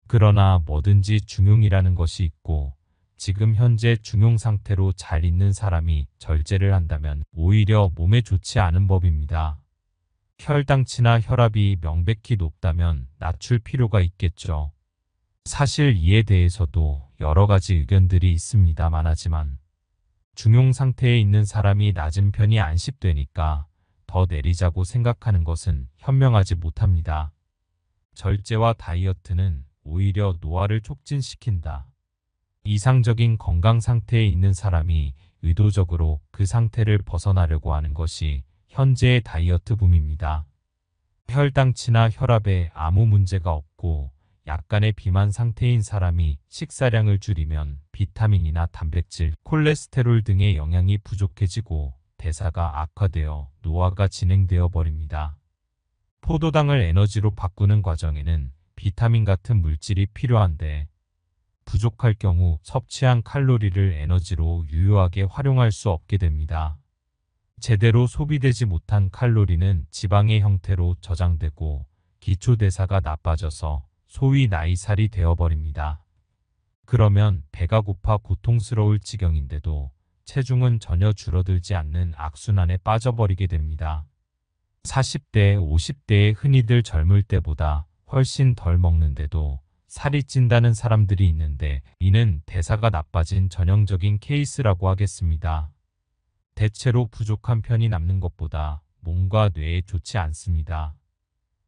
그러나 뭐든지 중용이라는 것이 있고 지금 현재 중용 상태로 잘 있는 사람이 절제를 한다면 오히려 몸에 좋지 않은 법입니다. 혈당치나 혈압이 명백히 높다면 낮출 필요가 있겠죠. 사실 이에 대해서도 여러 가지 의견들이 있습니다만 하지만 중용 상태에 있는 사람이 낮은 편이 안심되니까 더 내리자고 생각하는 것은 현명하지 못합니다. 절제와 다이어트는 오히려 노화를 촉진시킨다. 이상적인 건강 상태에 있는 사람이 의도적으로 그 상태를 벗어나려고 하는 것이 현재의 다이어트 붐입니다. 혈당치나 혈압에 아무 문제가 없고 약간의 비만 상태인 사람이 식사량을 줄이면 비타민이나 단백질, 콜레스테롤 등의 영양이 부족해지고 대사가 악화되어 노화가 진행되어 버립니다. 포도당을 에너지로 바꾸는 과정에는 비타민 같은 물질이 필요한데 부족할 경우 섭취한 칼로리를 에너지로 유효하게 활용할 수 없게 됩니다. 제대로 소비되지 못한 칼로리는 지방의 형태로 저장되고 기초대사가 나빠져서 소위 나이살이 되어버립니다. 그러면 배가 고파 고통스러울 지경인데도 체중은 전혀 줄어들지 않는 악순환에 빠져버리게 됩니다. 40대, 50대의 흔히들 젊을 때보다 훨씬 덜 먹는데도 살이 찐다는 사람들이 있는데 이는 대사가 나빠진 전형적인 케이스라고 하겠습니다. 대체로 부족한 편이 남는 것보다 몸과 뇌에 좋지 않습니다.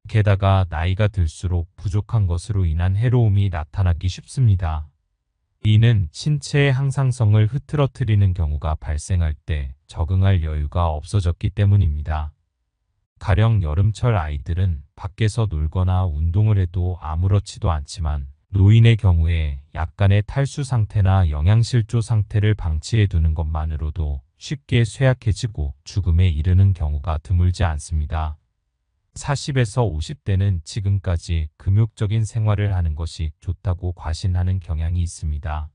게다가 나이가 들수록 부족한 것으로 인한 해로움이 나타나기 쉽습니다. 이는 신체의 항상성을 흐트러뜨리는 경우가 발생할 때 적응할 여유가 없어졌기 때문입니다. 가령 여름철 아이들은 밖에서 놀거나 운동을 해도 아무렇지도 않지만 노인의 경우에 약간의 탈수 상태나 영양실조 상태를 방치해 두는 것만으로도 쉽게 쇠약해지고 죽음에 이르는 경우가 드물지 않습니다. 40에서 50대는 지금까지 금욕적인 생활을 하는 것이 좋다고 과신하는 경향이 있습니다.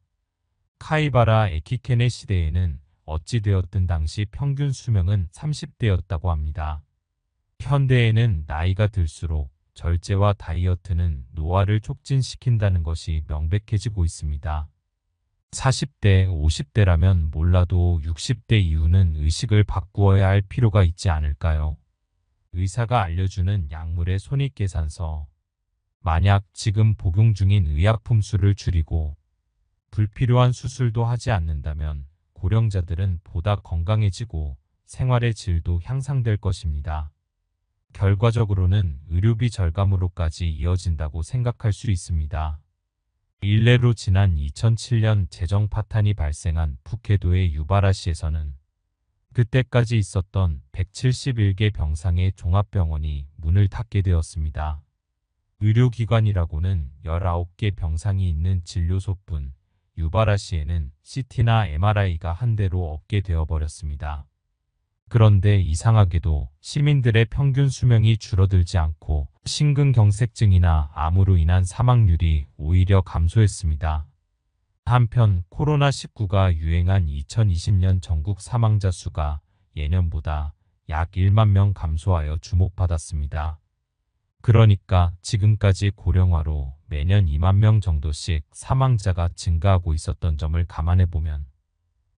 카이바라 에키케네 시대에는 어찌되었든 당시 평균 수명은 30대였다고 합니다. 현대에는 나이가 들수록 절제와 다이어트는 노화를 촉진시킨다는 것이 명백해지고 있습니다. 40대, 50대라면 몰라도 60대 이후는 의식을 바꾸어야 할 필요가 있지 않을까요? 의사가 알려주는 약물의 손익계산서. 만약 지금 복용 중인 의약품 수를 줄이고 불필요한 수술도 하지 않는다면 고령자들은 보다 건강해지고 생활의 질도 향상될 것입니다. 결과적으로는 의료비 절감으로까지 이어진다고 생각할 수 있습니다. 일례로 지난 2007년 재정 파탄이 발생한 푸케도의 유바라시에서는 그때까지 있었던 171개 병상의 종합병원이 문을 닫게 되었습니다. 의료기관이라고는 19개 병상이 있는 진료소뿐 유바라시에는 CT나 MRI가 한 대로 없게 되어버렸습니다. 그런데 이상하게도 시민들의 평균 수명이 줄어들지 않고 심근경색증이나 암으로 인한 사망률이 오히려 감소했습니다. 한편 코로나19가 유행한 2020년 전국 사망자 수가 예년보다 약 1만 명 감소하여 주목받았습니다. 그러니까 지금까지 고령화로 매년 2만 명 정도씩 사망자가 증가하고 있었던 점을 감안해보면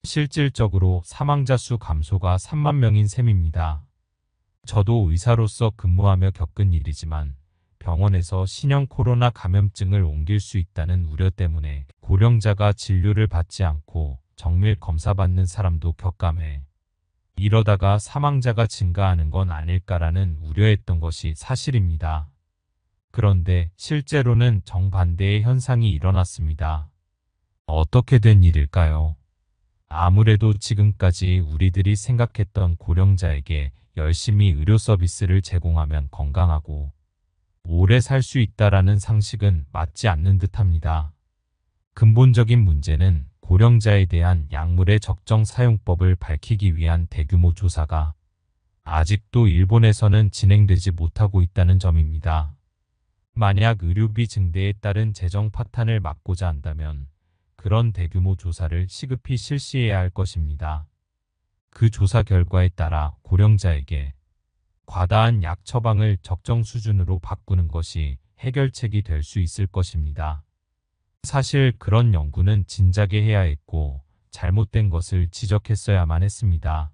실질적으로 사망자 수 감소가 3만 명인 셈입니다. 저도 의사로서 근무하며 겪은 일이지만 병원에서 신형 코로나 감염증을 옮길 수 있다는 우려 때문에 고령자가 진료를 받지 않고 정밀 검사받는 사람도 격감해 이러다가 사망자가 증가하는 건 아닐까라는 우려했던 것이 사실입니다. 그런데 실제로는 정반대의 현상이 일어났습니다. 어떻게 된 일일까요? 아무래도 지금까지 우리들이 생각했던 고령자에게 열심히 의료 서비스를 제공하면 건강하고 오래 살 수 있다라는 상식은 맞지 않는 듯합니다. 근본적인 문제는 고령자에 대한 약물의 적정 사용법을 밝히기 위한 대규모 조사가 아직도 일본에서는 진행되지 못하고 있다는 점입니다. 만약 의료비 증대에 따른 재정 파탄을 막고자 한다면 그런 대규모 조사를 시급히 실시해야 할 것입니다. 그 조사 결과에 따라 고령자에게 과다한 약 처방을 적정 수준으로 바꾸는 것이 해결책이 될 수 있을 것입니다. 사실 그런 연구는 진작에 해야 했고 잘못된 것을 지적했어야만 했습니다.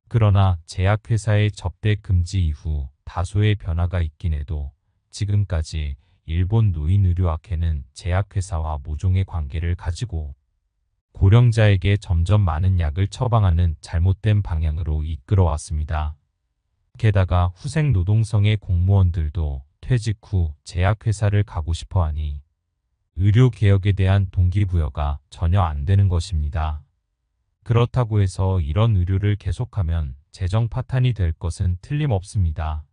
그러나 제약회사의 접대 금지 이후 다소의 변화가 있긴 해도 지금까지 일본 노인의료학회는 제약회사와 모종의 관계를 가지고 고령자에게 점점 많은 약을 처방하는 잘못된 방향으로 이끌어왔습니다. 게다가 후생 노동성의 공무원들도 퇴직 후 제약회사를 가고 싶어하니 의료개혁에 대한 동기부여가 전혀 안 되는 것입니다. 그렇다고 해서 이런 의료를 계속하면 재정 파탄이 될 것은 틀림없습니다.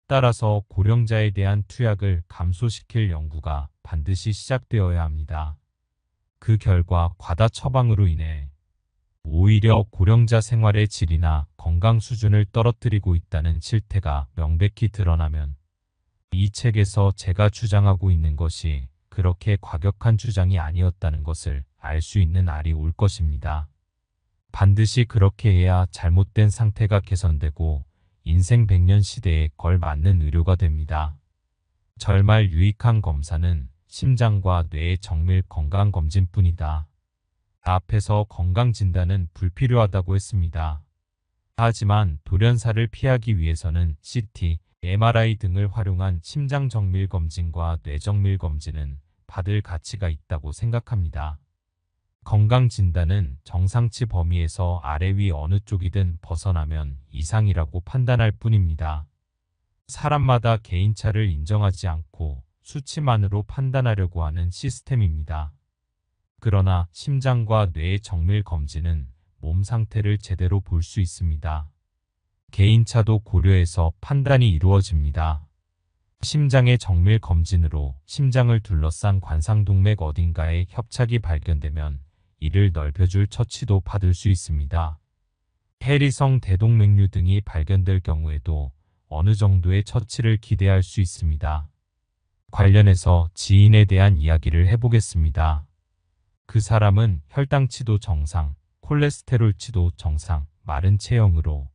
따라서 고령자에 대한 투약을 감소시킬 연구가 반드시 시작되어야 합니다. 그 결과 과다 처방으로 인해 오히려 고령자 생활의 질이나 건강 수준을 떨어뜨리고 있다는 실태가 명백히 드러나면 이 책에서 제가 주장하고 있는 것이 그렇게 과격한 주장이 아니었다는 것을 알 수 있는 날이 올 것입니다. 반드시 그렇게 해야 잘못된 상태가 개선되고 인생 100년 시대에 걸맞는 의료가 됩니다. 절말 유익한 검사는 심장과 뇌의 정밀 건강검진뿐이다. 앞에서 건강진단은 불필요하다고 했습니다. 하지만 돌연사를 피하기 위해서는 CT, MRI 등을 활용한 심장 정밀 검진과 뇌 정밀 검진은 받을 가치가 있다고 생각합니다. 건강진단은 정상치 범위에서 아래 위 어느 쪽이든 벗어나면 이상이라고 판단할 뿐입니다. 사람마다 개인차를 인정하지 않고 수치만으로 판단하려고 하는 시스템입니다. 그러나 심장과 뇌의 정밀 검진은 몸 상태를 제대로 볼 수 있습니다. 개인차도 고려해서 판단이 이루어집니다. 심장의 정밀 검진으로 심장을 둘러싼 관상동맥 어딘가에 협착이 발견되면 이를 넓혀줄 처치도 받을 수 있습니다. 해리성 대동맥류 등이 발견될 경우에도 어느 정도의 처치를 기대할 수 있습니다. 관련해서 지인에 대한 이야기를 해보겠습니다. 그 사람은 혈당치도 정상, 콜레스테롤치도 정상, 마른 체형으로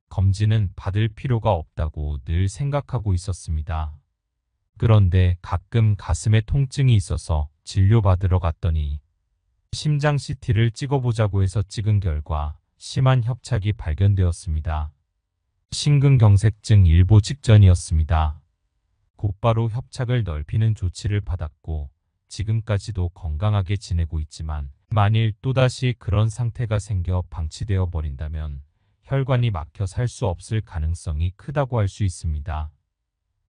검진은 받을 필요가 없다고 늘 생각하고 있었습니다. 그런데 가끔 가슴에 통증이 있어서 진료받으러 갔더니 심장 CT를 찍어보자고 해서 찍은 결과 심한 협착이 발견되었습니다. 심근경색증 일보 직전이었습니다. 곧바로 협착을 넓히는 조치를 받았고 지금까지도 건강하게 지내고 있지만 만일 또다시 그런 상태가 생겨 방치되어 버린다면 혈관이 막혀 살 수 없을 가능성이 크다고 할 수 있습니다.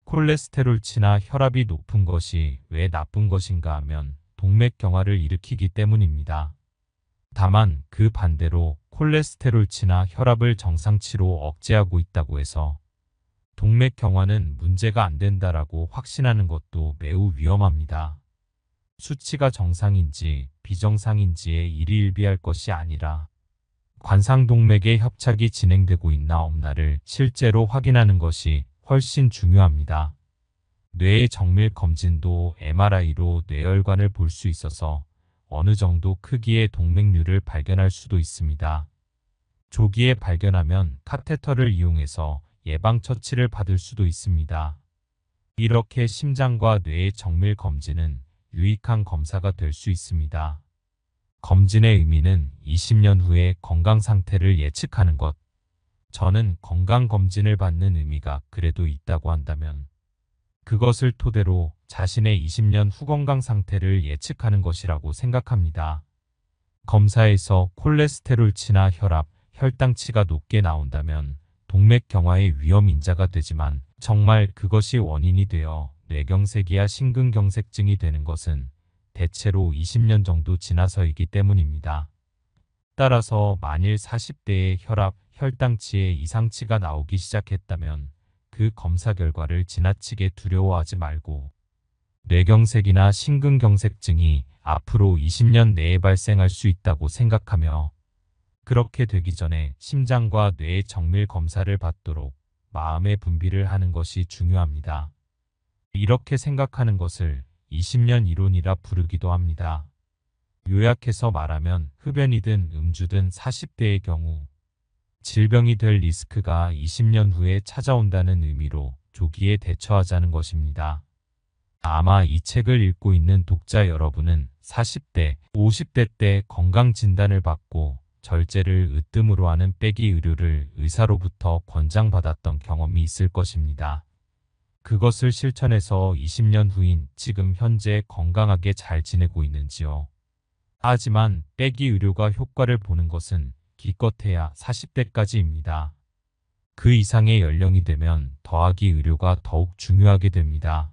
콜레스테롤치나 혈압이 높은 것이 왜 나쁜 것인가 하면 동맥경화를 일으키기 때문입니다. 다만 그 반대로 콜레스테롤치나 혈압을 정상치로 억제하고 있다고 해서 동맥경화는 문제가 안 된다라고 확신하는 것도 매우 위험합니다. 수치가 정상인지 비정상인지에 일희일비할 것이 아니라 관상동맥의 협착이 진행되고 있나 없나를 실제로 확인하는 것이 훨씬 중요합니다. 뇌의 정밀 검진도 MRI로 뇌혈관을 볼 수 있어서 어느 정도 크기의 동맥류를 발견할 수도 있습니다. 조기에 발견하면 카테터를 이용해서 예방처치를 받을 수도 있습니다. 이렇게 심장과 뇌의 정밀 검진은 유익한 검사가 될 수 있습니다. 검진의 의미는 20년 후의 건강 상태를 예측하는 것. 저는 건강검진을 받는 의미가 그래도 있다고 한다면 그것을 토대로 자신의 20년 후 건강 상태를 예측하는 것이라고 생각합니다. 검사에서 콜레스테롤치나 혈압, 혈당치가 높게 나온다면 동맥경화의 위험 인자가 되지만 정말 그것이 원인이 되어 뇌경색이야 심근경색증이 되는 것은 대체로 20년 정도 지나서이기 때문입니다. 따라서 만일 40대의 혈압, 혈당치에 이상치가 나오기 시작했다면 그 검사 결과를 지나치게 두려워하지 말고 뇌경색이나 심근경색증이 앞으로 20년 내에 발생할 수 있다고 생각하며 그렇게 되기 전에 심장과 뇌의 정밀 검사를 받도록 마음의 분비를 하는 것이 중요합니다. 이렇게 생각하는 것을 20년 이론이라 부르기도 합니다. 요약해서 말하면 흡연이든 음주든 40대의 경우 질병이 될 리스크가 20년 후에 찾아온다는 의미로 조기에 대처하자는 것입니다. 아마 이 책을 읽고 있는 독자 여러분은 40대, 50대 때 건강진단을 받고 절제를 으뜸으로 하는 빼기 의료를 의사로부터 권장받았던 경험이 있을 것입니다. 그것을 실천해서 20년 후인 지금 현재 건강하게 잘 지내고 있는지요? 하지만 빼기 의료가 효과를 보는 것은 기껏해야 40대까지입니다. 그 이상의 연령이 되면 더하기 의료가 더욱 중요하게 됩니다.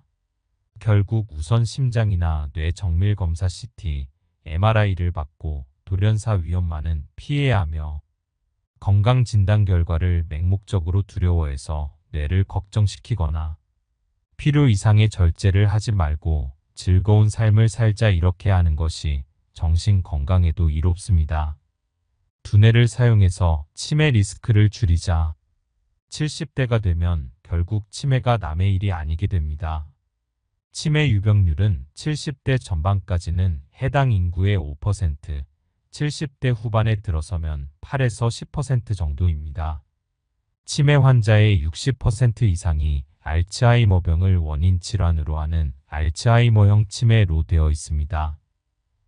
결국 우선 심장이나 뇌 정밀 검사 CT, MRI를 받고 돌연사 위험만은 피해야 하며 건강진단 결과를 맹목적으로 두려워해서 뇌를 걱정시키거나 필요 이상의 절제를 하지 말고 즐거운 삶을 살자 이렇게 하는 것이 정신 건강에도 이롭습니다. 두뇌를 사용해서 치매 리스크를 줄이자. 70대가 되면 결국 치매가 남의 일이 아니게 됩니다. 치매 유병률은 70대 전반까지는 해당 인구의 5%, 70대 후반에 들어서면 8에서 10% 정도입니다. 치매 환자의 60% 이상이 알츠하이머병을 원인 질환으로 하는 알츠하이머형 치매로 되어 있습니다.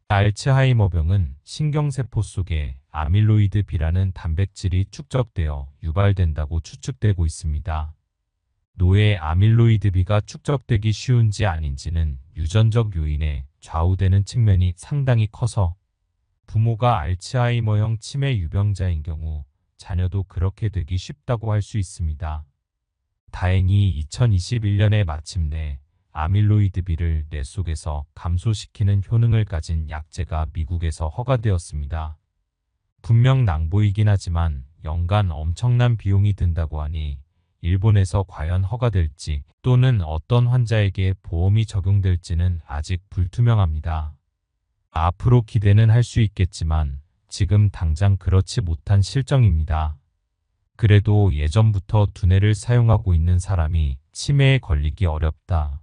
알츠하이머병은 신경세포 속에 아밀로이드 B라는 단백질이 축적되어 유발된다고 추측되고 있습니다. 뇌에 아밀로이드 B가 축적되기 쉬운지 아닌지는 유전적 요인에 좌우되는 측면이 상당히 커서 부모가 알츠하이머형 치매 유병자인 경우 자녀도 그렇게 되기 쉽다고 할 수 있습니다. 다행히 2021년에 마침내 아밀로이드 B를 뇌 속에서 감소시키는 효능을 가진 약제가 미국에서 허가되었습니다. 분명 낭보이긴 하지만 연간 엄청난 비용이 든다고 하니 일본에서 과연 허가될지 또는 어떤 환자에게 보험이 적용될지는 아직 불투명합니다. 앞으로 기대는 할 수 있겠지만 지금 당장 그렇지 못한 실정입니다. 그래도 예전부터 두뇌를 사용하고 있는 사람이 치매에 걸리기 어렵다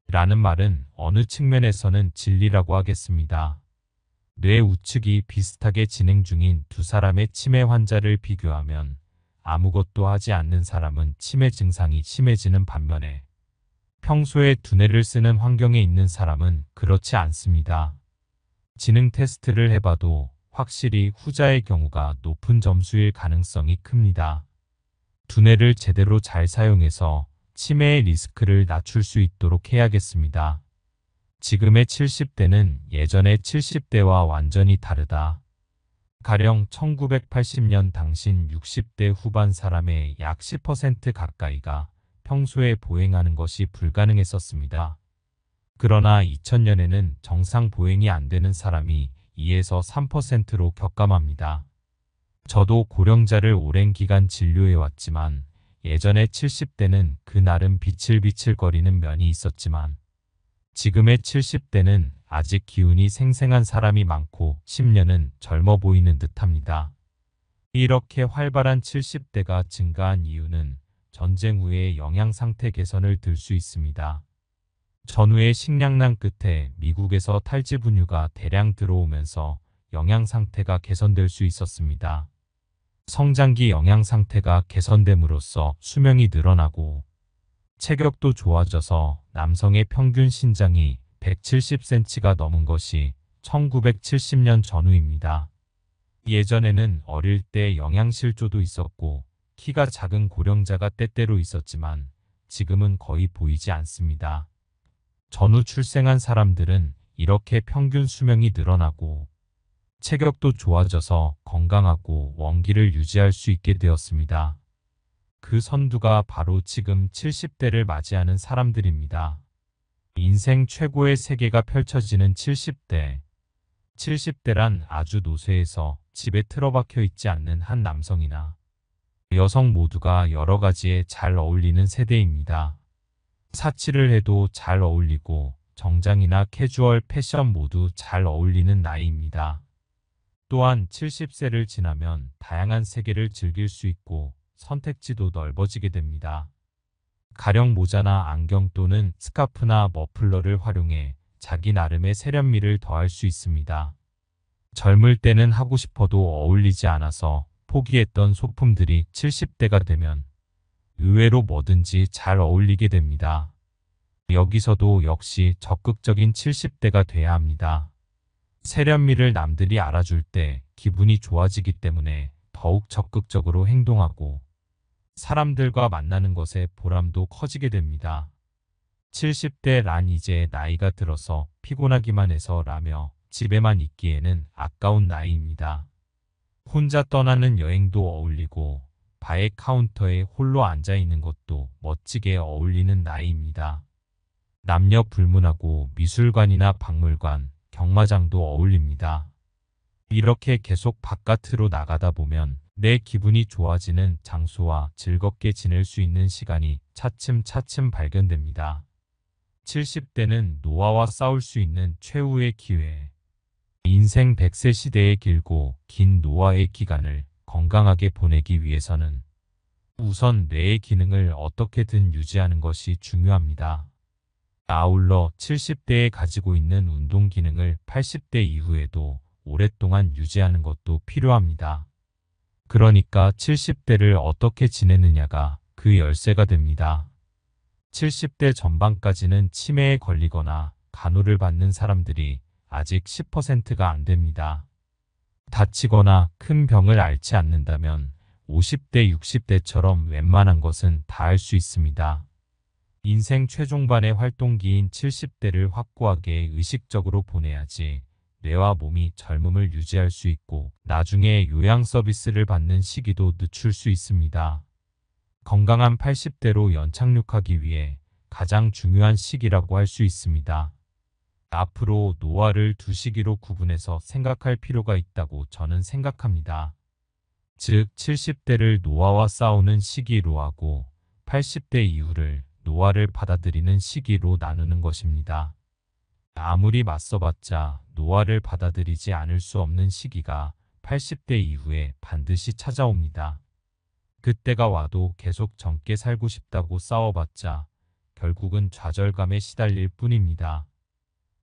라는 말은 어느 측면에서는 진리라고 하겠습니다. 뇌 우측이 비슷하게 진행 중인 두 사람의 치매 환자를 비교하면 아무것도 하지 않는 사람은 치매 증상이 심해지는 반면에 평소에 두뇌를 쓰는 환경에 있는 사람은 그렇지 않습니다. 지능 테스트를 해봐도 확실히 후자의 경우가 높은 점수일 가능성이 큽니다. 두뇌를 제대로 잘 사용해서 치매의 리스크를 낮출 수 있도록 해야겠습니다. 지금의 70대는 예전의 70대와 완전히 다르다. 가령 1980년 당신 60대 후반 사람의 약 10% 가까이가 평소에 보행하는 것이 불가능했었습니다. 그러나 2000년에는 정상 보행이 안 되는 사람이 2에서 3%로 격감합니다. 저도 고령자를 오랜 기간 진료해왔지만 예전의 70대는 그 나름 비칠비칠거리는 면이 있었지만 지금의 70대는 아직 기운이 생생한 사람이 많고 10년은 젊어 보이는 듯합니다. 이렇게 활발한 70대가 증가한 이유는 전쟁 후의 영양 상태 개선을 들 수 있습니다. 전후의 식량난 끝에 미국에서 탈지 분유가 대량 들어오면서 영양 상태가 개선될 수 있었습니다. 성장기 영양 상태가 개선됨으로써 수명이 늘어나고 체격도 좋아져서 남성의 평균 신장이 170cm가 넘은 것이 1970년 전후입니다. 예전에는 어릴 때 영양실조도 있었고 키가 작은 고령자가 때때로 있었지만 지금은 거의 보이지 않습니다. 전후 출생한 사람들은 이렇게 평균 수명이 늘어나고 체격도 좋아져서 건강하고 원기를 유지할 수 있게 되었습니다. 그 선두가 바로 지금 70대를 맞이하는 사람들입니다. 인생 최고의 세계가 펼쳐지는 70대. 70대란 아주 노쇠해서 집에 틀어박혀 있지 않는 한 남성이나 여성 모두가 여러 가지에 잘 어울리는 세대입니다. 사치를 해도 잘 어울리고 정장이나 캐주얼 패션 모두 잘 어울리는 나이입니다. 또한 70세를 지나면 다양한 세계를 즐길 수 있고 선택지도 넓어지게 됩니다. 가령 모자나 안경 또는 스카프나 머플러를 활용해 자기 나름의 세련미를 더할 수 있습니다. 젊을 때는 하고 싶어도 어울리지 않아서 포기했던 소품들이 70대가 되면 의외로 뭐든지 잘 어울리게 됩니다. 여기서도 역시 적극적인 70대가 돼야 합니다. 세련미를 남들이 알아줄 때 기분이 좋아지기 때문에 더욱 적극적으로 행동하고 사람들과 만나는 것에 보람도 커지게 됩니다. 70대란 이제 나이가 들어서 피곤하기만 해서 라며 집에만 있기에는 아까운 나이입니다. 혼자 떠나는 여행도 어울리고 바의 카운터에 홀로 앉아있는 것도 멋지게 어울리는 나이입니다. 남녀 불문하고 미술관이나 박물관, 경마장도 어울립니다. 이렇게 계속 바깥으로 나가다 보면 내 기분이 좋아지는 장소와 즐겁게 지낼 수 있는 시간이 차츰차츰 발견됩니다. 70대는 노화와 싸울 수 있는 최후의 기회. 인생 100세 시대의 길고 긴 노화의 기간을 건강하게 보내기 위해서는 우선 뇌의 기능을 어떻게든 유지하는 것이 중요합니다. 아울러 70대에 가지고 있는 운동 기능을 80대 이후에도 오랫동안 유지하는 것도 필요합니다. 그러니까 70대를 어떻게 지내느냐가 그 열쇠가 됩니다. 70대 전반까지는 치매에 걸리거나 간호를 받는 사람들이 아직 10%가 안 됩니다. 다치거나 큰 병을 앓지 않는다면 50대, 60대처럼 웬만한 것은 다 할 수 있습니다. 인생 최종반의 활동기인 70대를 확고하게 의식적으로 보내야지 뇌와 몸이 젊음을 유지할 수 있고 나중에 요양 서비스를 받는 시기도 늦출 수 있습니다. 건강한 80대로 연착륙하기 위해 가장 중요한 시기라고 할 수 있습니다. 앞으로 노화를 두 시기로 구분해서 생각할 필요가 있다고 저는 생각합니다. 즉 70대를 노화와 싸우는 시기로 하고 80대 이후를 노화를 받아들이는 시기로 나누는 것입니다. 아무리 맞서봤자 노화를 받아들이지 않을 수 없는 시기가 80대 이후에 반드시 찾아옵니다. 그때가 와도 계속 젊게 살고 싶다고 싸워봤자 결국은 좌절감에 시달릴 뿐입니다.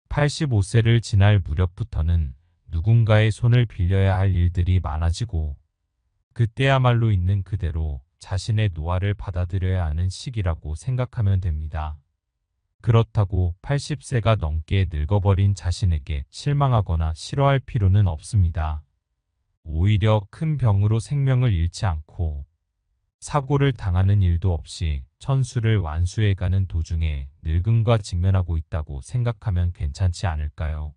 85세를 지날 무렵부터는 누군가의 손을 빌려야 할 일들이 많아지고 그때야말로 있는 그대로 자신의 노화를 받아들여야 하는 시기라고 생각하면 됩니다. 그렇다고 80세가 넘게 늙어버린 자신에게 실망하거나 싫어할 필요는 없습니다. 오히려 큰 병으로 생명을 잃지 않고 사고를 당하는 일도 없이 천수를 완수해가는 도중에 늙음과 직면하고 있다고 생각하면 괜찮지 않을까요?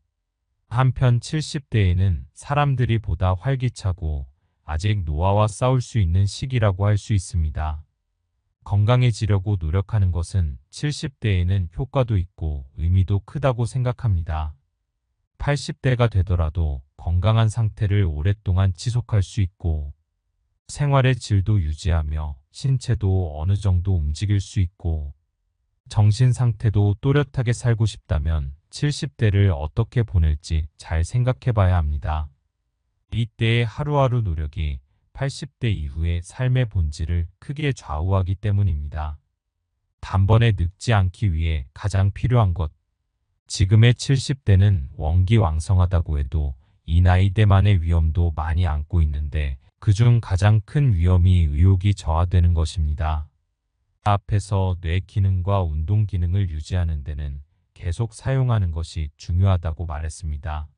한편 70대에는 사람들이 보다 활기차고 아직 노화와 싸울 수 있는 시기라고 할 수 있습니다. 건강해지려고 노력하는 것은 70대에는 효과도 있고 의미도 크다고 생각합니다. 80대가 되더라도 건강한 상태를 오랫동안 지속할 수 있고 생활의 질도 유지하며 신체도 어느 정도 움직일 수 있고 정신 상태도 또렷하게 살고 싶다면 70대를 어떻게 보낼지 잘 생각해 봐야 합니다. 이때의 하루하루 노력이 80대 이후의 삶의 본질을 크게 좌우하기 때문입니다. 단번에 늙지 않기 위해 가장 필요한 것. 지금의 70대는 원기왕성하다고 해도 이 나이대만의 위험도 많이 안고 있는데 그중 가장 큰 위험이 의욕이 저하되는 것입니다. 앞에서 뇌 기능과 운동 기능을 유지하는 데는 계속 사용하는 것이 중요하다고 말했습니다.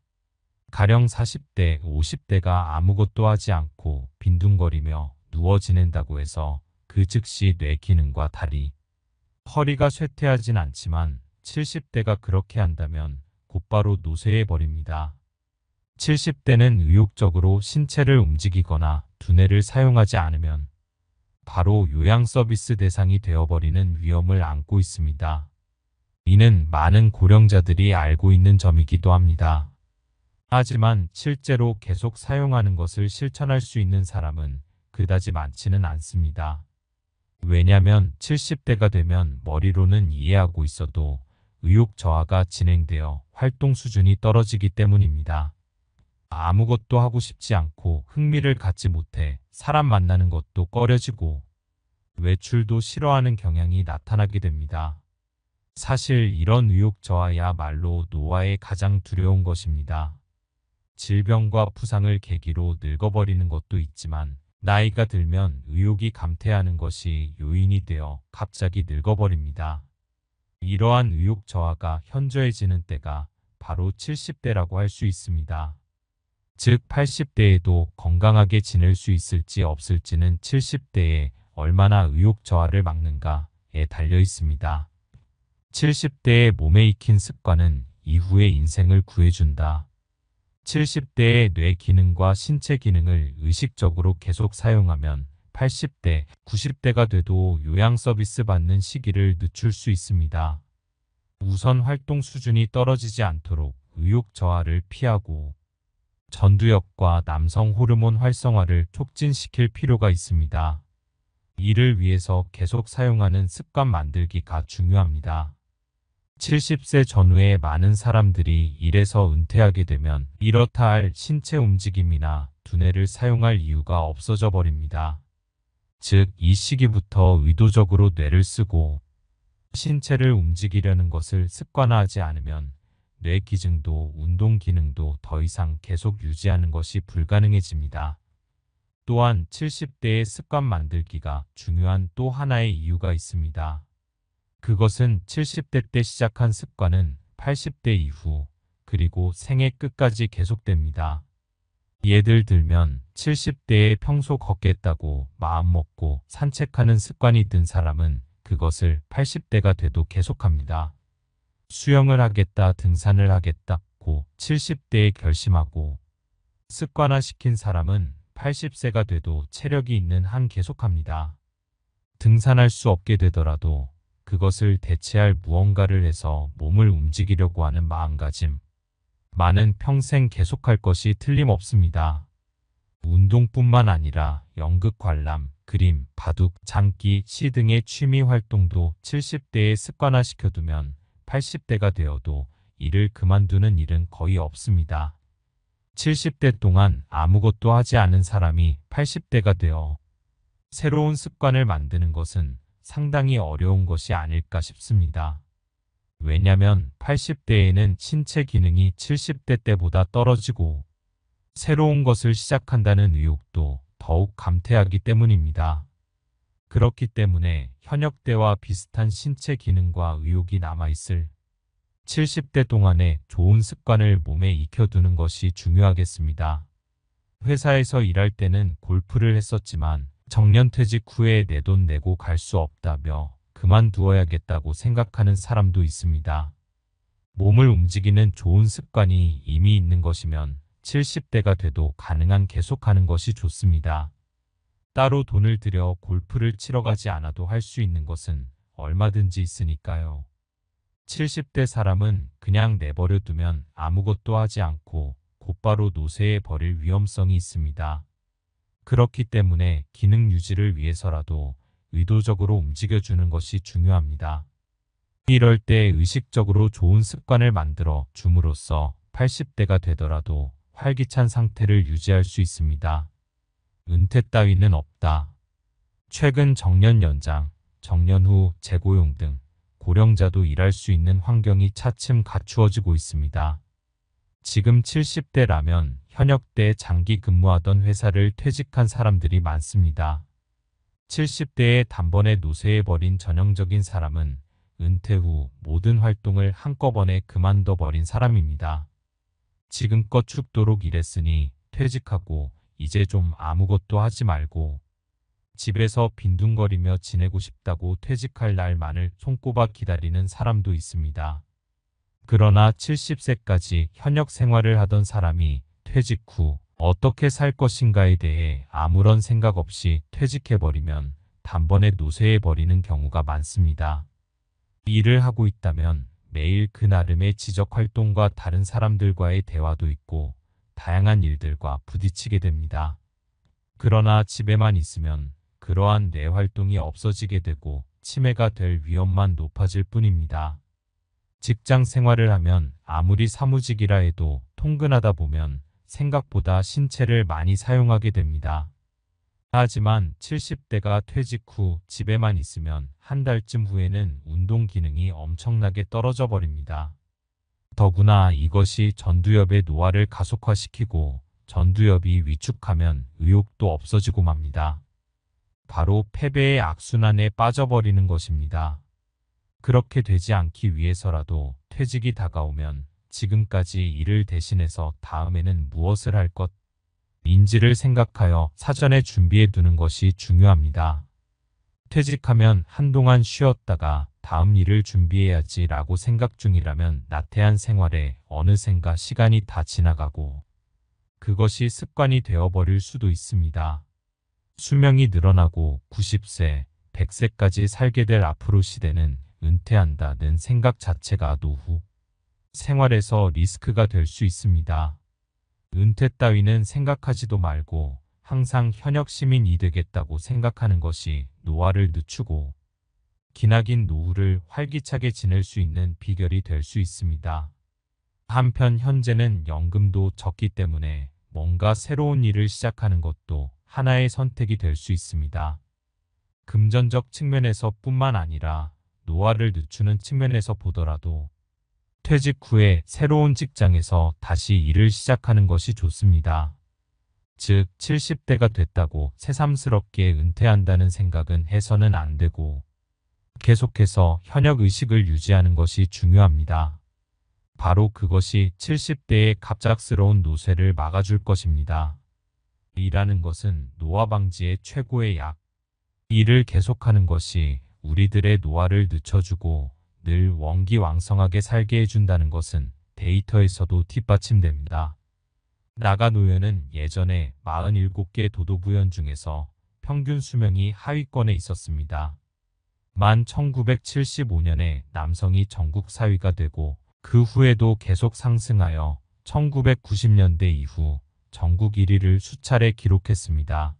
가령 40대, 50대가 아무것도 하지 않고 빈둥거리며 누워 지낸다고 해서 그 즉시 뇌 기능과 다리, 허리가 쇠퇴하진 않지만 70대가 그렇게 한다면 곧바로 노쇠해 버립니다. 70대는 의욕적으로 신체를 움직이거나 두뇌를 사용하지 않으면 바로 요양 서비스 대상이 되어버리는 위험을 안고 있습니다. 이는 많은 고령자들이 알고 있는 점이기도 합니다. 하지만 실제로 계속 사용하는 것을 실천할 수 있는 사람은 그다지 많지는 않습니다. 왜냐하면 70대가 되면 머리로는 이해하고 있어도 의욕 저하가 진행되어 활동 수준이 떨어지기 때문입니다. 아무것도 하고 싶지 않고 흥미를 갖지 못해 사람 만나는 것도 꺼려지고 외출도 싫어하는 경향이 나타나게 됩니다. 사실 이런 의욕 저하야말로 노화의 가장 두려운 것입니다. 질병과 부상을 계기로 늙어버리는 것도 있지만 나이가 들면 의욕이 감퇴하는 것이 요인이 되어 갑자기 늙어버립니다. 이러한 의욕 저하가 현저해지는 때가 바로 70대라고 할 수 있습니다. 즉 80대에도 건강하게 지낼 수 있을지 없을지는 70대에 얼마나 의욕 저하를 막는가에 달려 있습니다. 70대의 몸에 익힌 습관은 이후의 인생을 구해준다. 70대의 뇌 기능과 신체 기능을 의식적으로 계속 사용하면 80대, 90대가 돼도 요양 서비스 받는 시기를 늦출 수 있습니다. 우선 활동 수준이 떨어지지 않도록 의욕 저하를 피하고 전두엽과 남성 호르몬 활성화를 촉진시킬 필요가 있습니다. 이를 위해서 계속 사용하는 습관 만들기가 중요합니다. 70세 전후에 많은 사람들이 일에서 은퇴하게 되면 이렇다 할 신체 움직임이나 두뇌를 사용할 이유가 없어져 버립니다. 즉, 이 시기부터 의도적으로 뇌를 쓰고 신체를 움직이려는 것을 습관화하지 않으면 뇌 기능도 운동 기능도 더 이상 계속 유지하는 것이 불가능해집니다. 또한 70대의 습관 만들기가 중요한 또 하나의 이유가 있습니다. 그것은 70대 때 시작한 습관은 80대 이후 그리고 생애 끝까지 계속됩니다. 예를 들면 70대에 평소 걷겠다고 마음먹고 산책하는 습관이 든 사람은 그것을 80대가 돼도 계속합니다. 수영을 하겠다, 등산을 하겠다고 70대에 결심하고 습관화시킨 사람은 80세가 돼도 체력이 있는 한 계속합니다. 등산할 수 없게 되더라도 그것을 대체할 무언가를 해서 몸을 움직이려고 하는 마음가짐. 많은 평생 계속할 것이 틀림없습니다. 운동뿐만 아니라 연극 관람, 그림, 바둑, 장기, 시 등의 취미 활동도 70대에 습관화시켜두면 80대가 되어도 이를 그만두는 일은 거의 없습니다. 70대 동안 아무것도 하지 않은 사람이 80대가 되어 새로운 습관을 만드는 것은 상당히 어려운 것이 아닐까 싶습니다. 왜냐하면 80대에는 신체 기능이 70대 때보다 떨어지고 새로운 것을 시작한다는 의욕도 더욱 감퇴하기 때문입니다. 그렇기 때문에 현역 때와 비슷한 신체 기능과 의욕이 남아있을 70대 동안에 좋은 습관을 몸에 익혀두는 것이 중요하겠습니다. 회사에서 일할 때는 골프를 했었지만 정년퇴직 후에 내 돈 내고 갈 수 없다며 그만두어야겠다고 생각하는 사람도 있습니다. 몸을 움직이는 좋은 습관이 이미 있는 것이면 70대가 돼도 가능한 계속하는 것이 좋습니다. 따로 돈을 들여 골프를 치러 가지 않아도 할 수 있는 것은 얼마든지 있으니까요. 70대 사람은 그냥 내버려 두면 아무것도 하지 않고 곧바로 노쇠에 버릴 위험성이 있습니다. 그렇기 때문에 기능 유지를 위해서라도 의도적으로 움직여주는 것이 중요합니다. 이럴 때 의식적으로 좋은 습관을 만들어 줌으로써 80대가 되더라도 활기찬 상태를 유지할 수 있습니다. 은퇴 따위는 없다. 최근 정년 연장, 정년 후 재고용 등 고령자도 일할 수 있는 환경이 차츰 갖추어지고 있습니다. 지금 70대라면 현역 때 장기 근무하던 회사를 퇴직한 사람들이 많습니다. 70대에 단번에 노쇠해버린 전형적인 사람은 은퇴 후 모든 활동을 한꺼번에 그만둬 버린 사람입니다. 지금껏 죽도록 일했으니 퇴직하고 이제 좀 아무것도 하지 말고 집에서 빈둥거리며 지내고 싶다고 퇴직할 날만을 손꼽아 기다리는 사람도 있습니다. 그러나 70세까지 현역 생활을 하던 사람이 퇴직 후 어떻게 살 것인가에 대해 아무런 생각 없이 퇴직해버리면 단번에 노쇠해버리는 경우가 많습니다. 일을 하고 있다면 매일 그 나름의 지적활동과 다른 사람들과의 대화도 있고 다양한 일들과 부딪히게 됩니다. 그러나 집에만 있으면 그러한 뇌활동이 없어지게 되고 치매가 될 위험만 높아질 뿐입니다. 직장 생활을 하면 아무리 사무직이라 해도 통근하다 보면 생각보다 신체를 많이 사용하게 됩니다. 하지만 70대가 퇴직 후 집에만 있으면 한 달쯤 후에는 운동 기능이 엄청나게 떨어져 버립니다. 더구나 이것이 전두엽의 노화를 가속화시키고 전두엽이 위축하면 의욕도 없어지고 맙니다. 바로 패배의 악순환에 빠져버리는 것입니다. 그렇게 되지 않기 위해서라도 퇴직이 다가오면 지금까지 일을 대신해서 다음에는 무엇을 할 것인지를 생각하여 사전에 준비해 두는 것이 중요합니다. 퇴직하면 한동안 쉬었다가 다음 일을 준비해야지 라고 생각 중이라면 나태한 생활에 어느샌가 시간이 다 지나가고 그것이 습관이 되어버릴 수도 있습니다. 수명이 늘어나고 90세, 100세까지 살게 될 앞으로 시대는 은퇴한다는 생각 자체가 노후 생활에서 리스크가 될 수 있습니다. 은퇴 따위는 생각하지도 말고 항상 현역 시민이 되겠다고 생각하는 것이 노화를 늦추고 기나긴 노후를 활기차게 지낼 수 있는 비결이 될 수 있습니다. 한편 현재는 연금도 적기 때문에 뭔가 새로운 일을 시작하는 것도 하나의 선택이 될 수 있습니다. 금전적 측면에서 뿐만 아니라 노화를 늦추는 측면에서 보더라도 퇴직 후에 새로운 직장에서 다시 일을 시작하는 것이 좋습니다. 즉 70대가 됐다고 새삼스럽게 은퇴한다는 생각은 해서는 안 되고 계속해서 현역 의식을 유지하는 것이 중요합니다. 바로 그것이 70대의 갑작스러운 노쇠를 막아줄 것입니다. 일하는 것은 노화 방지의 최고의 약. 일을 계속하는 것이 우리들의 노화를 늦춰주고 늘 원기왕성하게 살게 해준다는 것은 데이터에서도 뒷받침됩니다. 나가 노현은 예전에 47개 도도부연 중에서 평균 수명이 하위권에 있었습니다. 만 1975년에 남성이 전국 4위가 되고 그 후에도 계속 상승하여 1990년대 이후 전국 1위를 수차례 기록했습니다.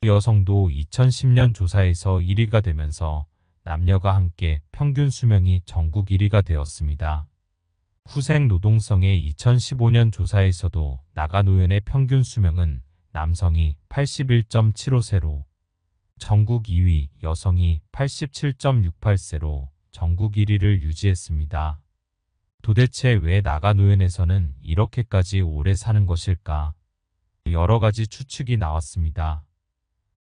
여성도 2010년 조사에서 1위가 되면서 남녀가 함께 평균 수명이 전국 1위가 되었습니다. 후생 노동성의 2015년 조사에서도 나가노현의 평균 수명은 남성이 81.75세로 전국 2위, 여성이 87.68세로 전국 1위를 유지했습니다. 도대체 왜 나가노현에서는 이렇게까지 오래 사는 것일까? 여러 가지 추측이 나왔습니다.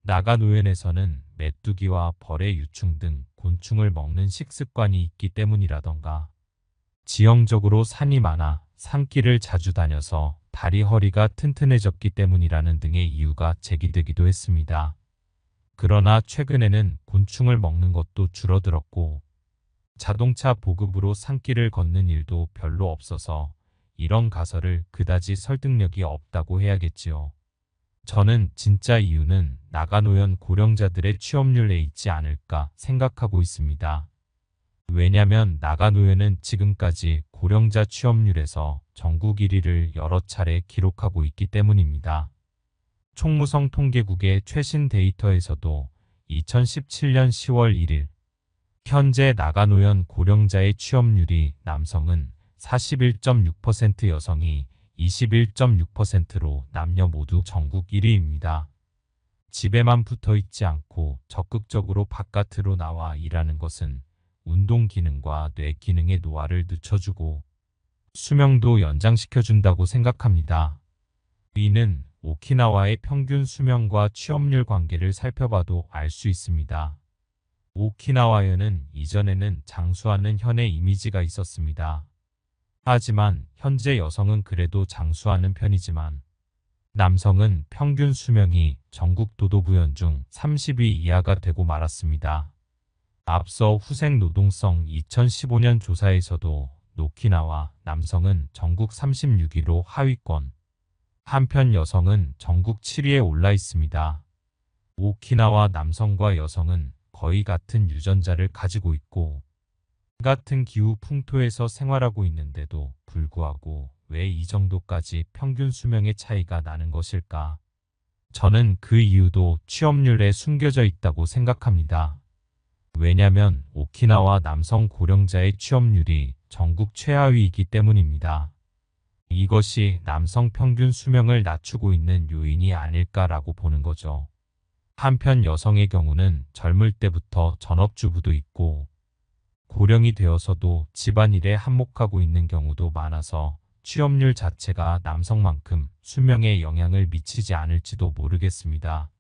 나가노현에서는 메뚜기와 벌의 유충 등 곤충을 먹는 식습관이 있기 때문이라던가 지형적으로 산이 많아 산길을 자주 다녀서 다리 허리가 튼튼해졌기 때문이라는 등의 이유가 제기되기도 했습니다. 그러나 최근에는 곤충을 먹는 것도 줄어들었고 자동차 보급으로 산길을 걷는 일도 별로 없어서 이런 가설을 그다지 설득력이 없다고 해야겠지요. 저는 진짜 이유는 나가노현 고령자들의 취업률에 있지 않을까 생각하고 있습니다. 왜냐면 나가노현은 지금까지 고령자 취업률에서 전국 1위를 여러 차례 기록하고 있기 때문입니다. 총무성 통계국의 최신 데이터에서도 2017년 10월 1일 현재 나가노현 고령자의 취업률이 남성은 41.6%, 여성이 21.6%로 남녀 모두 전국 1위입니다. 집에만 붙어 있지 않고 적극적으로 바깥으로 나와 일하는 것은 운동 기능과 뇌 기능의 노화를 늦춰주고 수명도 연장시켜준다고 생각합니다. 이는 오키나와의 평균 수명과 취업률 관계를 살펴봐도 알 수 있습니다. 오키나와현은 이전에는 장수하는 현의 이미지가 있었습니다. 하지만 현재 여성은 그래도 장수하는 편이지만 남성은 평균 수명이 전국 도도부현 중 30위 이하가 되고 말았습니다. 앞서 후생 노동성 2015년 조사에서도 오키나와 남성은 전국 36위로 하위권, 한편 여성은 전국 7위에 올라 있습니다. 오키나와 남성과 여성은 거의 같은 유전자를 가지고 있고 같은 기후 풍토에서 생활하고 있는데도 불구하고 왜 이 정도까지 평균 수명의 차이가 나는 것일까? 저는 그 이유도 취업률에 숨겨져 있다고 생각합니다. 왜냐면 오키나와 남성 고령자의 취업률이 전국 최하위이기 때문입니다. 이것이 남성 평균 수명을 낮추고 있는 요인이 아닐까라고 보는 거죠. 한편 여성의 경우는 젊을 때부터 전업주부도 있고 고령이 되어서도 집안일에 한몫하고 있는 경우도 많아서 취업률 자체가 남성만큼 수명에 영향을 미치지 않을지도 모르겠습니다.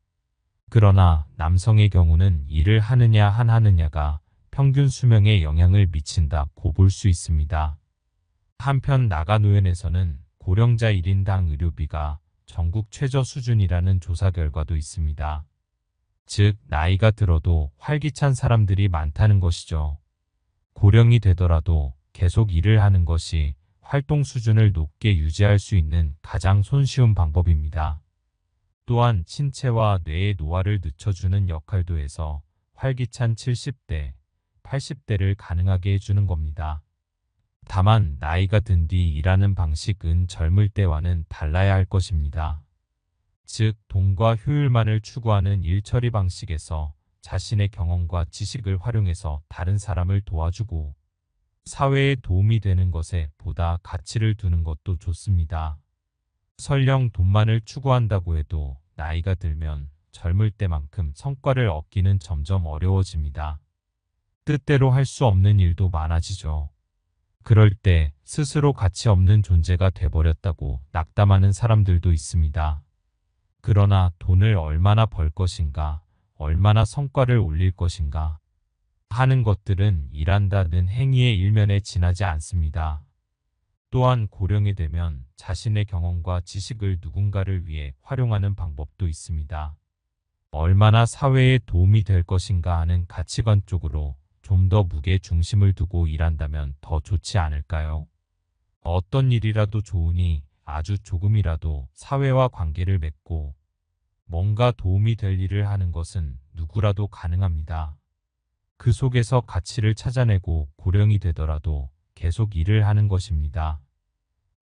그러나 남성의 경우는 일을 하느냐 안 하느냐가 평균 수명에 영향을 미친다고 볼 수 있습니다. 한편 나가노현에서는 고령자 1인당 의료비가 전국 최저 수준이라는 조사 결과도 있습니다. 즉 나이가 들어도 활기찬 사람들이 많다는 것이죠. 고령이 되더라도 계속 일을 하는 것이 활동 수준을 높게 유지할 수 있는 가장 손쉬운 방법입니다. 또한 신체와 뇌의 노화를 늦춰주는 역할도 해서 활기찬 70대, 80대를 가능하게 해주는 겁니다. 다만 나이가 든 뒤 일하는 방식은 젊을 때와는 달라야 할 것입니다. 즉 돈과 효율만을 추구하는 일처리 방식에서 자신의 경험과 지식을 활용해서 다른 사람을 도와주고 사회에 도움이 되는 것에 보다 가치를 두는 것도 좋습니다. 설령 돈만을 추구한다고 해도 나이가 들면 젊을 때만큼 성과를 얻기는 점점 어려워집니다. 뜻대로 할 수 없는 일도 많아지죠. 그럴 때 스스로 가치 없는 존재가 돼버렸다고 낙담하는 사람들도 있습니다. 그러나 돈을 얼마나 벌 것인가, 얼마나 성과를 올릴 것인가 하는 것들은 일한다는 행위의 일면에 지나지 않습니다. 또한 고령이 되면 자신의 경험과 지식을 누군가를 위해 활용하는 방법도 있습니다. 얼마나 사회에 도움이 될 것인가 하는 가치관 쪽으로 좀 더 무게 중심을 두고 일한다면 더 좋지 않을까요? 어떤 일이라도 좋으니 아주 조금이라도 사회와 관계를 맺고 뭔가 도움이 될 일을 하는 것은 누구라도 가능합니다. 그 속에서 가치를 찾아내고 고령이 되더라도 계속 일을 하는 것입니다.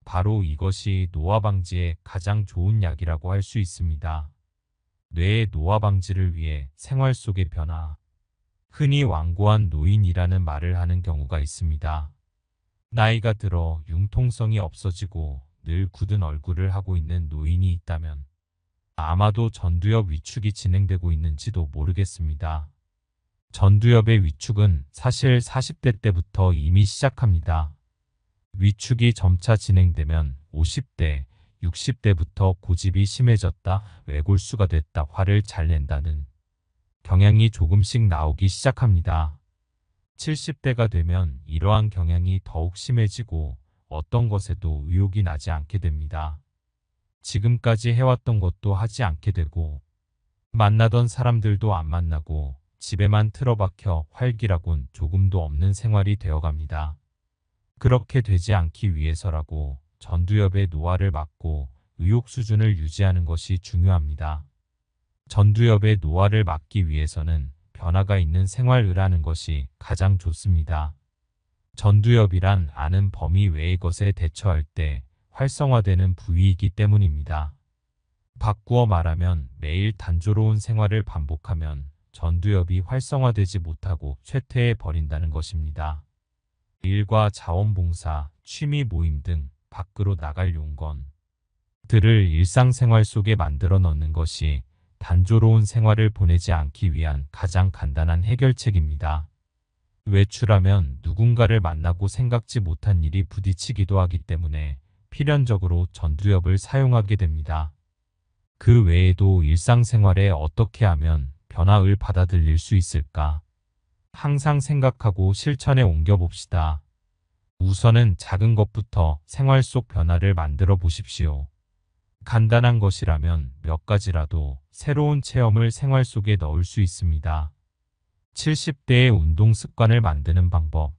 바로 이것이 노화 방지에 가장 좋은 약이라고 할 수 있습니다. 뇌의 노화 방지를 위해 생활 속의 변화, 흔히 완고한 노인이라는 말을 하는 경우가 있습니다. 나이가 들어 융통성이 없어지고 늘 굳은 얼굴을 하고 있는 노인이 있다면 아마도 전두엽 위축이 진행되고 있는지도 모르겠습니다. 전두엽의 위축은 사실 40대 때부터 이미 시작합니다. 위축이 점차 진행되면 50대, 60대부터 고집이 심해졌다, 외골수가 됐다, 화를 잘 낸다는 경향이 조금씩 나오기 시작합니다. 70대가 되면 이러한 경향이 더욱 심해지고 어떤 것에도 의욕이 나지 않게 됩니다. 지금까지 해왔던 것도 하지 않게 되고 만나던 사람들도 안 만나고 집에만 틀어박혀 활기라곤 조금도 없는 생활이 되어갑니다. 그렇게 되지 않기 위해서라고 전두엽의 노화를 막고 의욕 수준을 유지하는 것이 중요합니다. 전두엽의 노화를 막기 위해서는 변화가 있는 생활을 하는 것이 가장 좋습니다. 전두엽이란 아는 범위 외의 것에 대처할 때 활성화되는 부위이기 때문입니다. 바꾸어 말하면 매일 단조로운 생활을 반복하면 전두엽이 활성화되지 못하고 쇠퇴해 버린다는 것입니다. 일과 자원봉사, 취미 모임 등 밖으로 나갈 용건들을 일상생활 속에 만들어 넣는 것이 단조로운 생활을 보내지 않기 위한 가장 간단한 해결책입니다. 외출하면 누군가를 만나고 생각지 못한 일이 부딪히기도 하기 때문에 필연적으로 전두엽을 사용하게 됩니다. 그 외에도 일상생활에 어떻게 하면 변화를 받아들일 수 있을까? 항상 생각하고 실천에 옮겨봅시다. 우선은 작은 것부터 생활 속 변화를 만들어 보십시오. 간단한 것이라면 몇 가지라도 새로운 체험을 생활 속에 넣을 수 있습니다. 70대의 운동 습관을 만드는 방법.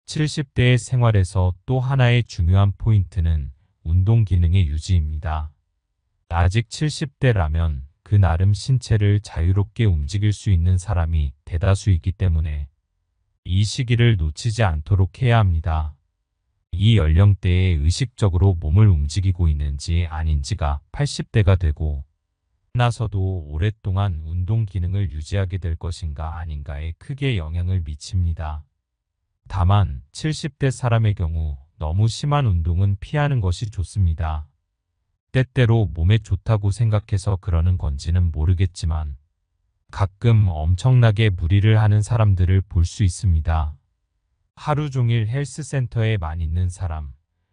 70대의 생활에서 또 하나의 중요한 포인트는 운동 기능의 유지입니다. 아직 70대라면 그 나름 신체를 자유롭게 움직일 수 있는 사람이 대다수이기 때문에 이 시기를 놓치지 않도록 해야 합니다. 이 연령대에 의식적으로 몸을 움직이고 있는지 아닌지가 80대가 되고 나서도 오랫동안 운동 기능을 유지하게 될 것인가 아닌가에 크게 영향을 미칩니다. 다만 70대 사람의 경우 너무 심한 운동은 피하는 것이 좋습니다. 때때로 몸에 좋다고 생각해서 그러는 건지는 모르겠지만 가끔 엄청나게 무리를 하는 사람들을 볼 수 있습니다. 하루 종일 헬스센터에만 있는 사람,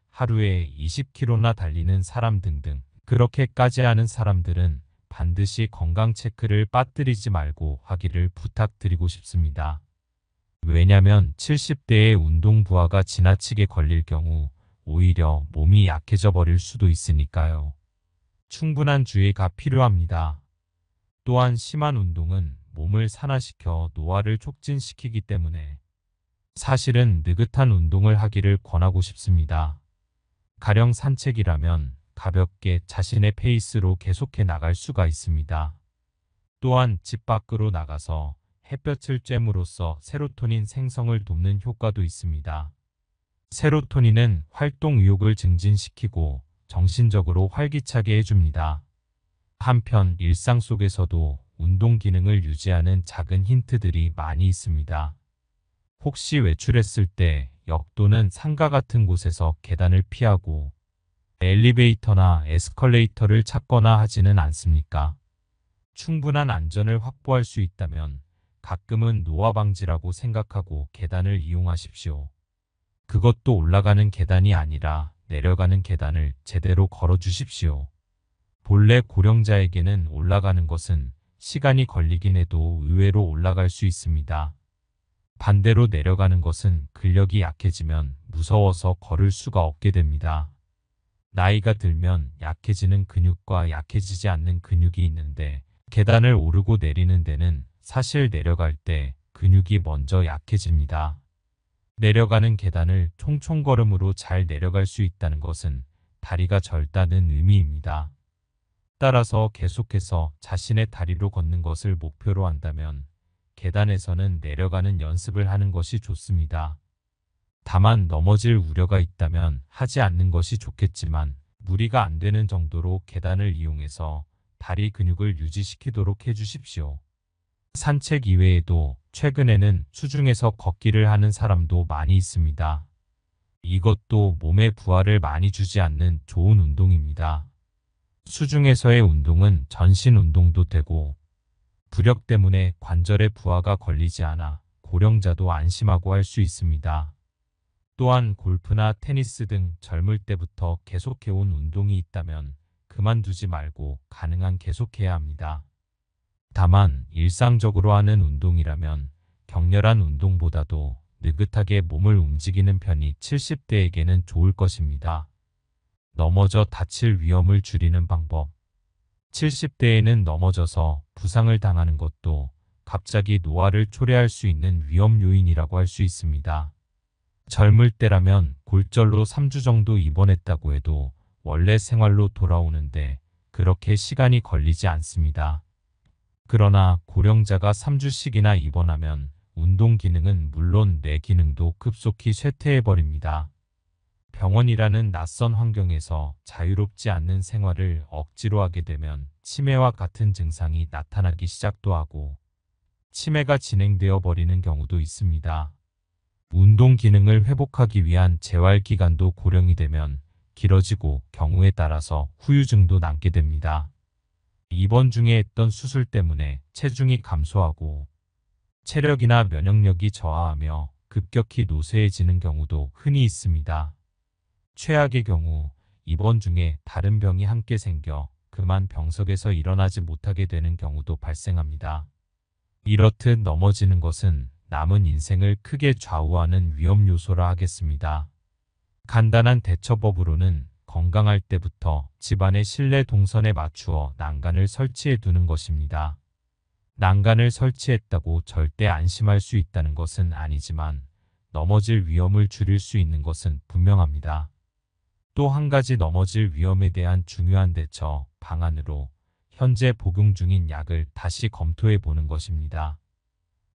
하루에 20km나 달리는 사람 등등 그렇게까지 하는 사람들은 반드시 건강 체크를 빠뜨리지 말고 하기를 부탁드리고 싶습니다. 왜냐면 70대의 운동 부하가 지나치게 걸릴 경우 오히려 몸이 약해져 버릴 수도 있으니까요. 충분한 주의가 필요합니다. 또한 심한 운동은 몸을 산화시켜 노화를 촉진시키기 때문에 사실은 느긋한 운동을 하기를 권하고 싶습니다. 가령 산책이라면 가볍게 자신의 페이스로 계속해 나갈 수가 있습니다. 또한 집 밖으로 나가서 햇볕을 쬐므로써 세로토닌 생성을 돕는 효과도 있습니다. 세로토닌은 활동 의욕을 증진시키고 정신적으로 활기차게 해줍니다. 한편 일상 속에서도 운동 기능을 유지하는 작은 힌트들이 많이 있습니다. 혹시 외출했을 때 역 또는 상가 같은 곳에서 계단을 피하고 엘리베이터나 에스컬레이터를 찾거나 하지는 않습니까? 충분한 안전을 확보할 수 있다면 가끔은 노화 방지라고 생각하고 계단을 이용하십시오. 그것도 올라가는 계단이 아니라 내려가는 계단을 제대로 걸어 주십시오. 본래 고령자에게는 올라가는 것은 시간이 걸리긴 해도 의외로 올라갈 수 있습니다. 반대로 내려가는 것은 근력이 약해지면 무서워서 걸을 수가 없게 됩니다. 나이가 들면 약해지는 근육과 약해지지 않는 근육이 있는데 계단을 오르고 내리는 데는 사실 내려갈 때 근육이 먼저 약해집니다. 내려가는 계단을 총총걸음으로 잘 내려갈 수 있다는 것은 다리가 젊다는 의미입니다. 따라서 계속해서 자신의 다리로 걷는 것을 목표로 한다면 계단에서는 내려가는 연습을 하는 것이 좋습니다. 다만 넘어질 우려가 있다면 하지 않는 것이 좋겠지만 무리가 안 되는 정도로 계단을 이용해서 다리 근육을 유지시키도록 해주십시오. 산책 이외에도 최근에는 수중에서 걷기를 하는 사람도 많이 있습니다. 이것도 몸에 부하를 많이 주지 않는 좋은 운동입니다. 수중에서의 운동은 전신 운동도 되고 부력 때문에 관절에 부하가 걸리지 않아 고령자도 안심하고 할 수 있습니다. 또한 골프나 테니스 등 젊을 때부터 계속해온 운동이 있다면 그만두지 말고 가능한 계속해야 합니다. 다만 일상적으로 하는 운동이라면 격렬한 운동보다도 느긋하게 몸을 움직이는 편이 70대에게는 좋을 것입니다. 넘어져 다칠 위험을 줄이는 방법. 70대에는 넘어져서 부상을 당하는 것도 갑자기 노화를 초래할 수 있는 위험 요인이라고 할 수 있습니다. 젊을 때라면 골절로 3주 정도 입원했다고 해도 원래 생활로 돌아오는데 그렇게 시간이 걸리지 않습니다. 그러나 고령자가 3주씩이나 입원하면 운동 기능은 물론 뇌 기능도 급속히 쇠퇴해버립니다. 병원이라는 낯선 환경에서 자유롭지 않는 생활을 억지로 하게 되면 치매와 같은 증상이 나타나기 시작도 하고 치매가 진행되어 버리는 경우도 있습니다. 운동 기능을 회복하기 위한 재활 기간도 고령이 되면 길어지고 경우에 따라서 후유증도 남게 됩니다. 입원 중에 했던 수술 때문에 체중이 감소하고 체력이나 면역력이 저하하며 급격히 노쇠해지는 경우도 흔히 있습니다. 최악의 경우 입원 중에 다른 병이 함께 생겨 그만 병석에서 일어나지 못하게 되는 경우도 발생합니다. 이렇듯 넘어지는 것은 남은 인생을 크게 좌우하는 위험 요소라 하겠습니다. 간단한 대처법으로는 건강할 때부터 집안의 실내 동선에 맞추어 난간을 설치해 두는 것입니다. 난간을 설치했다고 절대 안심할 수 있다는 것은 아니지만 넘어질 위험을 줄일 수 있는 것은 분명합니다. 또 한 가지 넘어질 위험에 대한 중요한 대처 방안으로 현재 복용 중인 약을 다시 검토해 보는 것입니다.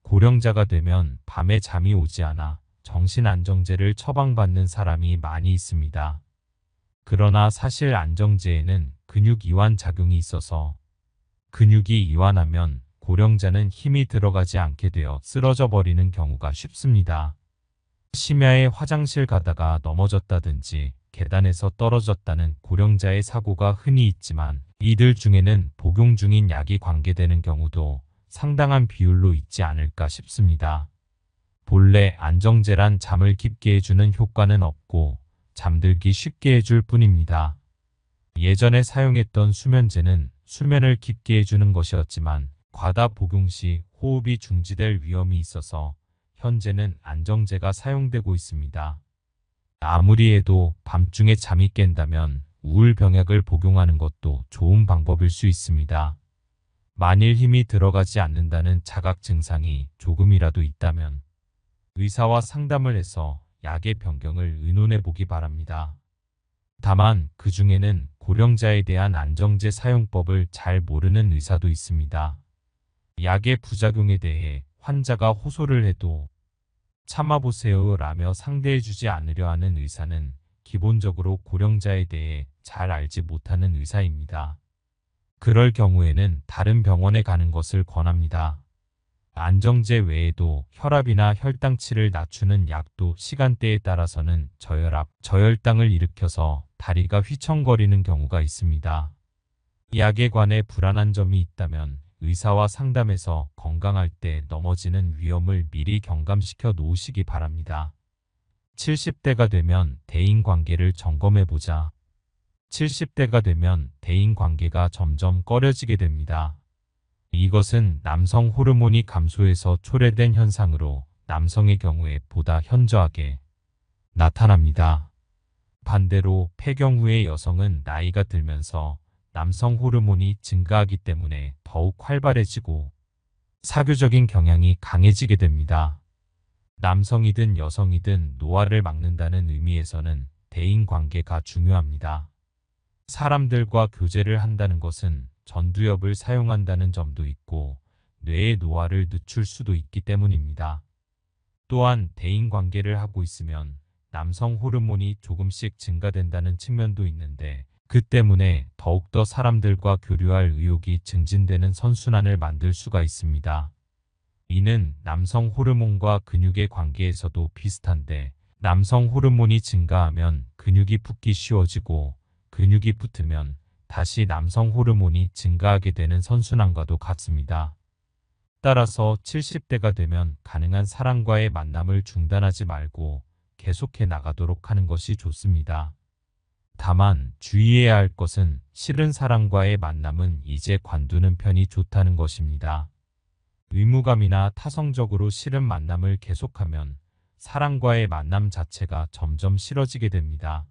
고령자가 되면 밤에 잠이 오지 않아 정신안정제를 처방받는 사람이 많이 있습니다. 그러나 사실 안정제에는 근육 이완 작용이 있어서 근육이 이완하면 고령자는 힘이 들어가지 않게 되어 쓰러져 버리는 경우가 쉽습니다. 심야에 화장실 가다가 넘어졌다든지 계단에서 떨어졌다는 고령자의 사고가 흔히 있지만 이들 중에는 복용 중인 약이 관계되는 경우도 상당한 비율로 있지 않을까 싶습니다. 본래 안정제란 잠을 깊게 해주는 효과는 없고 잠들기 쉽게 해줄 뿐입니다. 예전에 사용했던 수면제는 수면을 깊게 해주는 것이었지만 과다 복용 시 호흡이 중지될 위험이 있어서 현재는 안정제가 사용되고 있습니다. 아무리 해도 밤중에 잠이 깬다면 우울병약을 복용하는 것도 좋은 방법일 수 있습니다. 만일 힘이 들어가지 않는다는 자각 증상이 조금이라도 있다면 의사와 상담을 해서 약의 변경을 의논해 보기 바랍니다. 다만 그 중에는 고령자에 대한 안정제 사용법을 잘 모르는 의사도 있습니다. 약의 부작용에 대해 환자가 호소를 해도 참아보세요 라며 상대해주지 않으려 하는 의사는 기본적으로 고령자에 대해 잘 알지 못하는 의사입니다. 그럴 경우에는 다른 병원에 가는 것을 권합니다. 안정제 외에도 혈압이나 혈당치를 낮추는 약도 시간대에 따라서는 저혈압, 저혈당을 일으켜서 다리가 휘청거리는 경우가 있습니다. 약에 관해 불안한 점이 있다면 의사와 상담해서 건강할 때 넘어지는 위험을 미리 경감시켜 놓으시기 바랍니다. 70대가 되면 대인관계를 점검해보자. 70대가 되면 대인관계가 점점 꺼려지게 됩니다. 이것은 남성 호르몬이 감소해서 초래된 현상으로 남성의 경우에 보다 현저하게 나타납니다. 반대로 폐경 후의 여성은 나이가 들면서 남성 호르몬이 증가하기 때문에 더욱 활발해지고 사교적인 경향이 강해지게 됩니다. 남성이든 여성이든 노화를 막는다는 의미에서는 대인관계가 중요합니다. 사람들과 교제를 한다는 것은 전두엽을 사용한다는 점도 있고 뇌의 노화를 늦출 수도 있기 때문입니다. 또한 대인 관계를 하고 있으면 남성 호르몬이 조금씩 증가된다는 측면도 있는데 그 때문에 더욱더 사람들과 교류할 의욕이 증진되는 선순환을 만들 수가 있습니다. 이는 남성 호르몬과 근육의 관계에서도 비슷한데 남성 호르몬이 증가하면 근육이 붙기 쉬워지고 근육이 붙으면 다시 남성 호르몬이 증가하게 되는 선순환과도 같습니다. 따라서 70대가 되면 가능한 사람과의 만남을 중단하지 말고 계속해 나가도록 하는 것이 좋습니다. 다만 주의해야 할 것은 싫은 사람과의 만남은 이제 관두는 편이 좋다는 것입니다. 의무감이나 타성적으로 싫은 만남을 계속하면 사람과의 만남 자체가 점점 싫어지게 됩니다.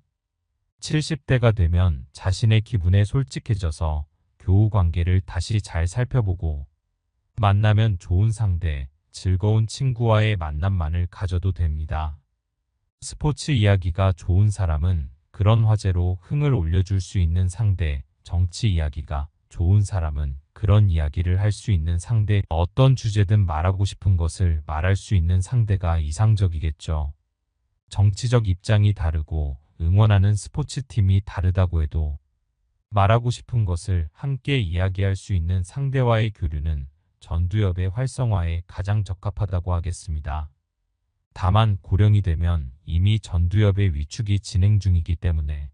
70대가 되면 자신의 기분에 솔직해져서 교우 관계를 다시 잘 살펴보고 만나면 좋은 상대, 즐거운 친구와의 만남만을 가져도 됩니다. 스포츠 이야기가 좋은 사람은 그런 화제로 흥을 올려줄 수 있는 상대, 정치 이야기가 좋은 사람은 그런 이야기를 할 수 있는 상대, 어떤 주제든 말하고 싶은 것을 말할 수 있는 상대가 이상적이겠죠. 정치적 입장이 다르고 응원하는 스포츠팀이 다르다고 해도 말하고 싶은 것을 함께 이야기할 수 있는 상대와의 교류는 전두엽의 활성화에 가장 적합하다고 하겠습니다. 다만 고령이 되면 이미 전두엽의 위축이 진행 중이기 때문에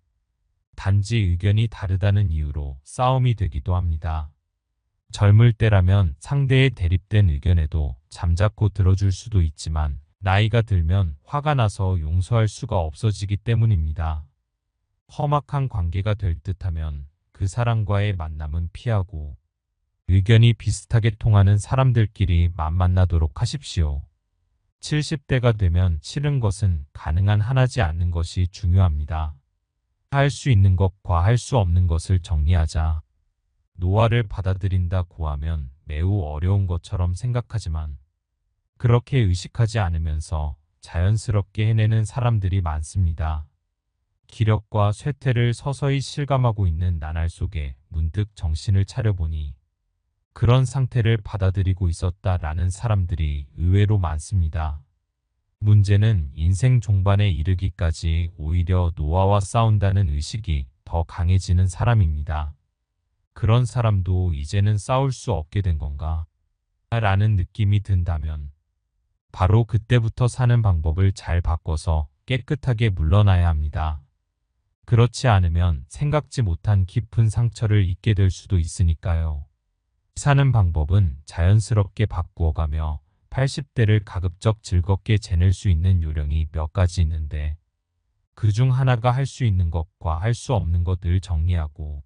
단지 의견이 다르다는 이유로 싸움이 되기도 합니다. 젊을 때라면 상대의 대립된 의견에도 잠자코 들어줄 수도 있지만 나이가 들면 화가 나서 용서할 수가 없어지기 때문입니다. 험악한 관계가 될 듯하면 그 사람과의 만남은 피하고 의견이 비슷하게 통하는 사람들끼리 만나도록 하십시오. 70대가 되면 싫은 것은 가능한 하지 않는 것이 중요합니다. 할 수 있는 것과 할 수 없는 것을 정리하자. 노화를 받아들인다고 하면 매우 어려운 것처럼 생각하지만 그렇게 의식하지 않으면서 자연스럽게 해내는 사람들이 많습니다. 기력과 쇠퇴를 서서히 실감하고 있는 나날 속에 문득 정신을 차려보니 그런 상태를 받아들이고 있었다라는 사람들이 의외로 많습니다. 문제는 인생 종반에 이르기까지 오히려 노화와 싸운다는 의식이 더 강해지는 사람입니다. 그런 사람도 이제는 싸울 수 없게 된 건가? 라는 느낌이 든다면 바로 그때부터 사는 방법을 잘 바꿔서 깨끗하게 물러나야 합니다. 그렇지 않으면 생각지 못한 깊은 상처를 입게 될 수도 있으니까요. 사는 방법은 자연스럽게 바꾸어가며 80대를 가급적 즐겁게 지낼 수 있는 요령이 몇 가지 있는데 그중 하나가 할 수 있는 것과 할 수 없는 것을 정리하고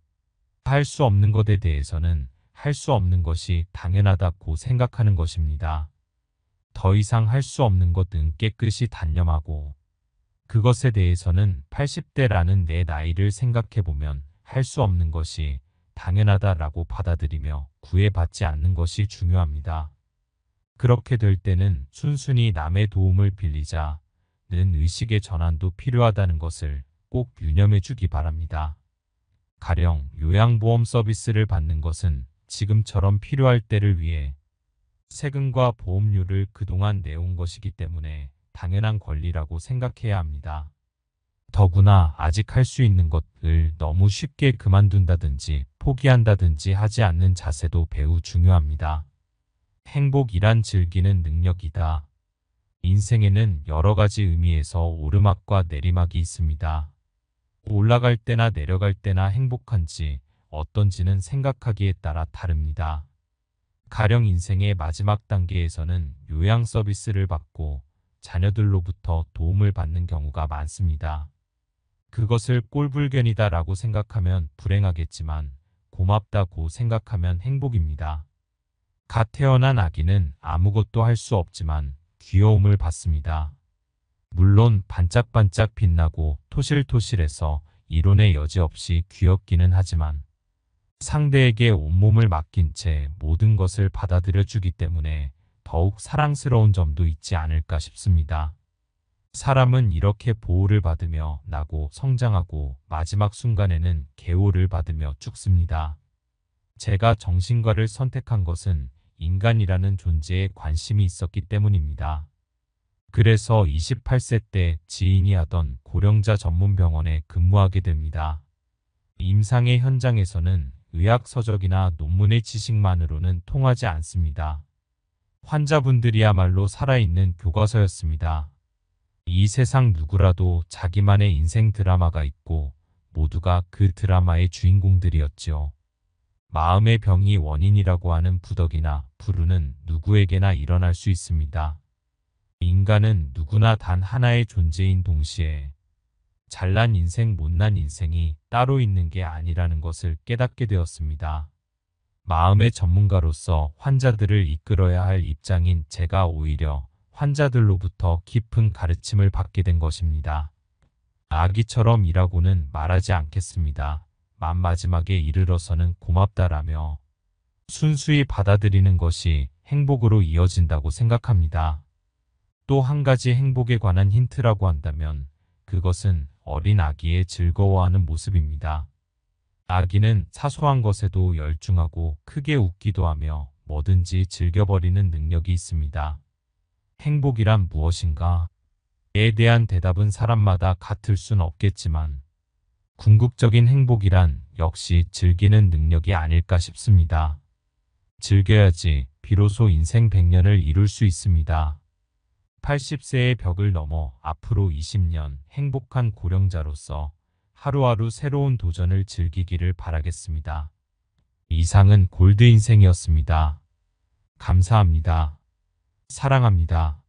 할 수 없는 것에 대해서는 할 수 없는 것이 당연하다고 생각하는 것입니다. 더 이상 할 수 없는 것은 깨끗이 단념하고 그것에 대해서는 80대라는 내 나이를 생각해보면 할 수 없는 것이 당연하다라고 받아들이며 구애받지 않는 것이 중요합니다. 그렇게 될 때는 순순히 남의 도움을 빌리자는 의식의 전환도 필요하다는 것을 꼭 유념해 주기 바랍니다. 가령 요양보험 서비스를 받는 것은 지금처럼 필요할 때를 위해 세금과 보험료를 그동안 내온 것이기 때문에 당연한 권리라고 생각해야 합니다. 더구나 아직 할 수 있는 것을 너무 쉽게 그만둔다든지 포기한다든지 하지 않는 자세도 매우 중요합니다. 행복이란 즐기는 능력이다. 인생에는 여러 가지 의미에서 오르막과 내리막이 있습니다. 올라갈 때나 내려갈 때나 행복한지 어떤지는 생각하기에 따라 다릅니다. 가령 인생의 마지막 단계에서는 요양 서비스를 받고 자녀들로부터 도움을 받는 경우가 많습니다. 그것을 꼴불견이다라고 생각하면 불행하겠지만 고맙다고 생각하면 행복입니다. 갓 태어난 아기는 아무것도 할 수 없지만 귀여움을 받습니다. 물론 반짝반짝 빛나고 토실토실해서 이론의 여지 없이 귀엽기는 하지만 상대에게 온몸을 맡긴 채 모든 것을 받아들여 주기 때문에 더욱 사랑스러운 점도 있지 않을까 싶습니다. 사람은 이렇게 보호를 받으며 나고 성장하고 마지막 순간에는 계호를 받으며 죽습니다. 제가 정신과를 선택한 것은 인간이라는 존재에 관심이 있었기 때문입니다. 그래서 28세 때 지인이 하던 고령자 전문 병원에 근무하게 됩니다. 임상의 현장에서는 의학 서적이나 논문의 지식만으로는 통하지 않습니다. 환자분들이야말로 살아있는 교과서였습니다. 이 세상 누구라도 자기만의 인생 드라마가 있고 모두가 그 드라마의 주인공들이었지요. 마음의 병이 원인이라고 하는 부덕이나 불운은 누구에게나 일어날 수 있습니다. 인간은 누구나 단 하나의 존재인 동시에 잘난 인생, 못난 인생이 따로 있는 게 아니라는 것을 깨닫게 되었습니다. 마음의 전문가로서 환자들을 이끌어야 할 입장인 제가 오히려 환자들로부터 깊은 가르침을 받게 된 것입니다. 아기처럼 일하고는 말하지 않겠습니다. 마지막에 이르러서는 고맙다라며 순수히 받아들이는 것이 행복으로 이어진다고 생각합니다. 또 한 가지 행복에 관한 힌트라고 한다면 그것은 어린 아기의 즐거워하는 모습입니다. 아기는 사소한 것에도 열중하고 크게 웃기도 하며 뭐든지 즐겨버리는 능력이 있습니다. 행복이란 무엇인가? 에 대한 대답은 사람마다 같을 순 없겠지만 궁극적인 행복이란 역시 즐기는 능력이 아닐까 싶습니다. 즐겨야지 비로소 인생 100년을 이룰 수 있습니다. 80세의 벽을 넘어 앞으로 20년 행복한 고령자로서 하루하루 새로운 도전을 즐기기를 바라겠습니다. 이상은 골드 인생이었습니다. 감사합니다. 사랑합니다.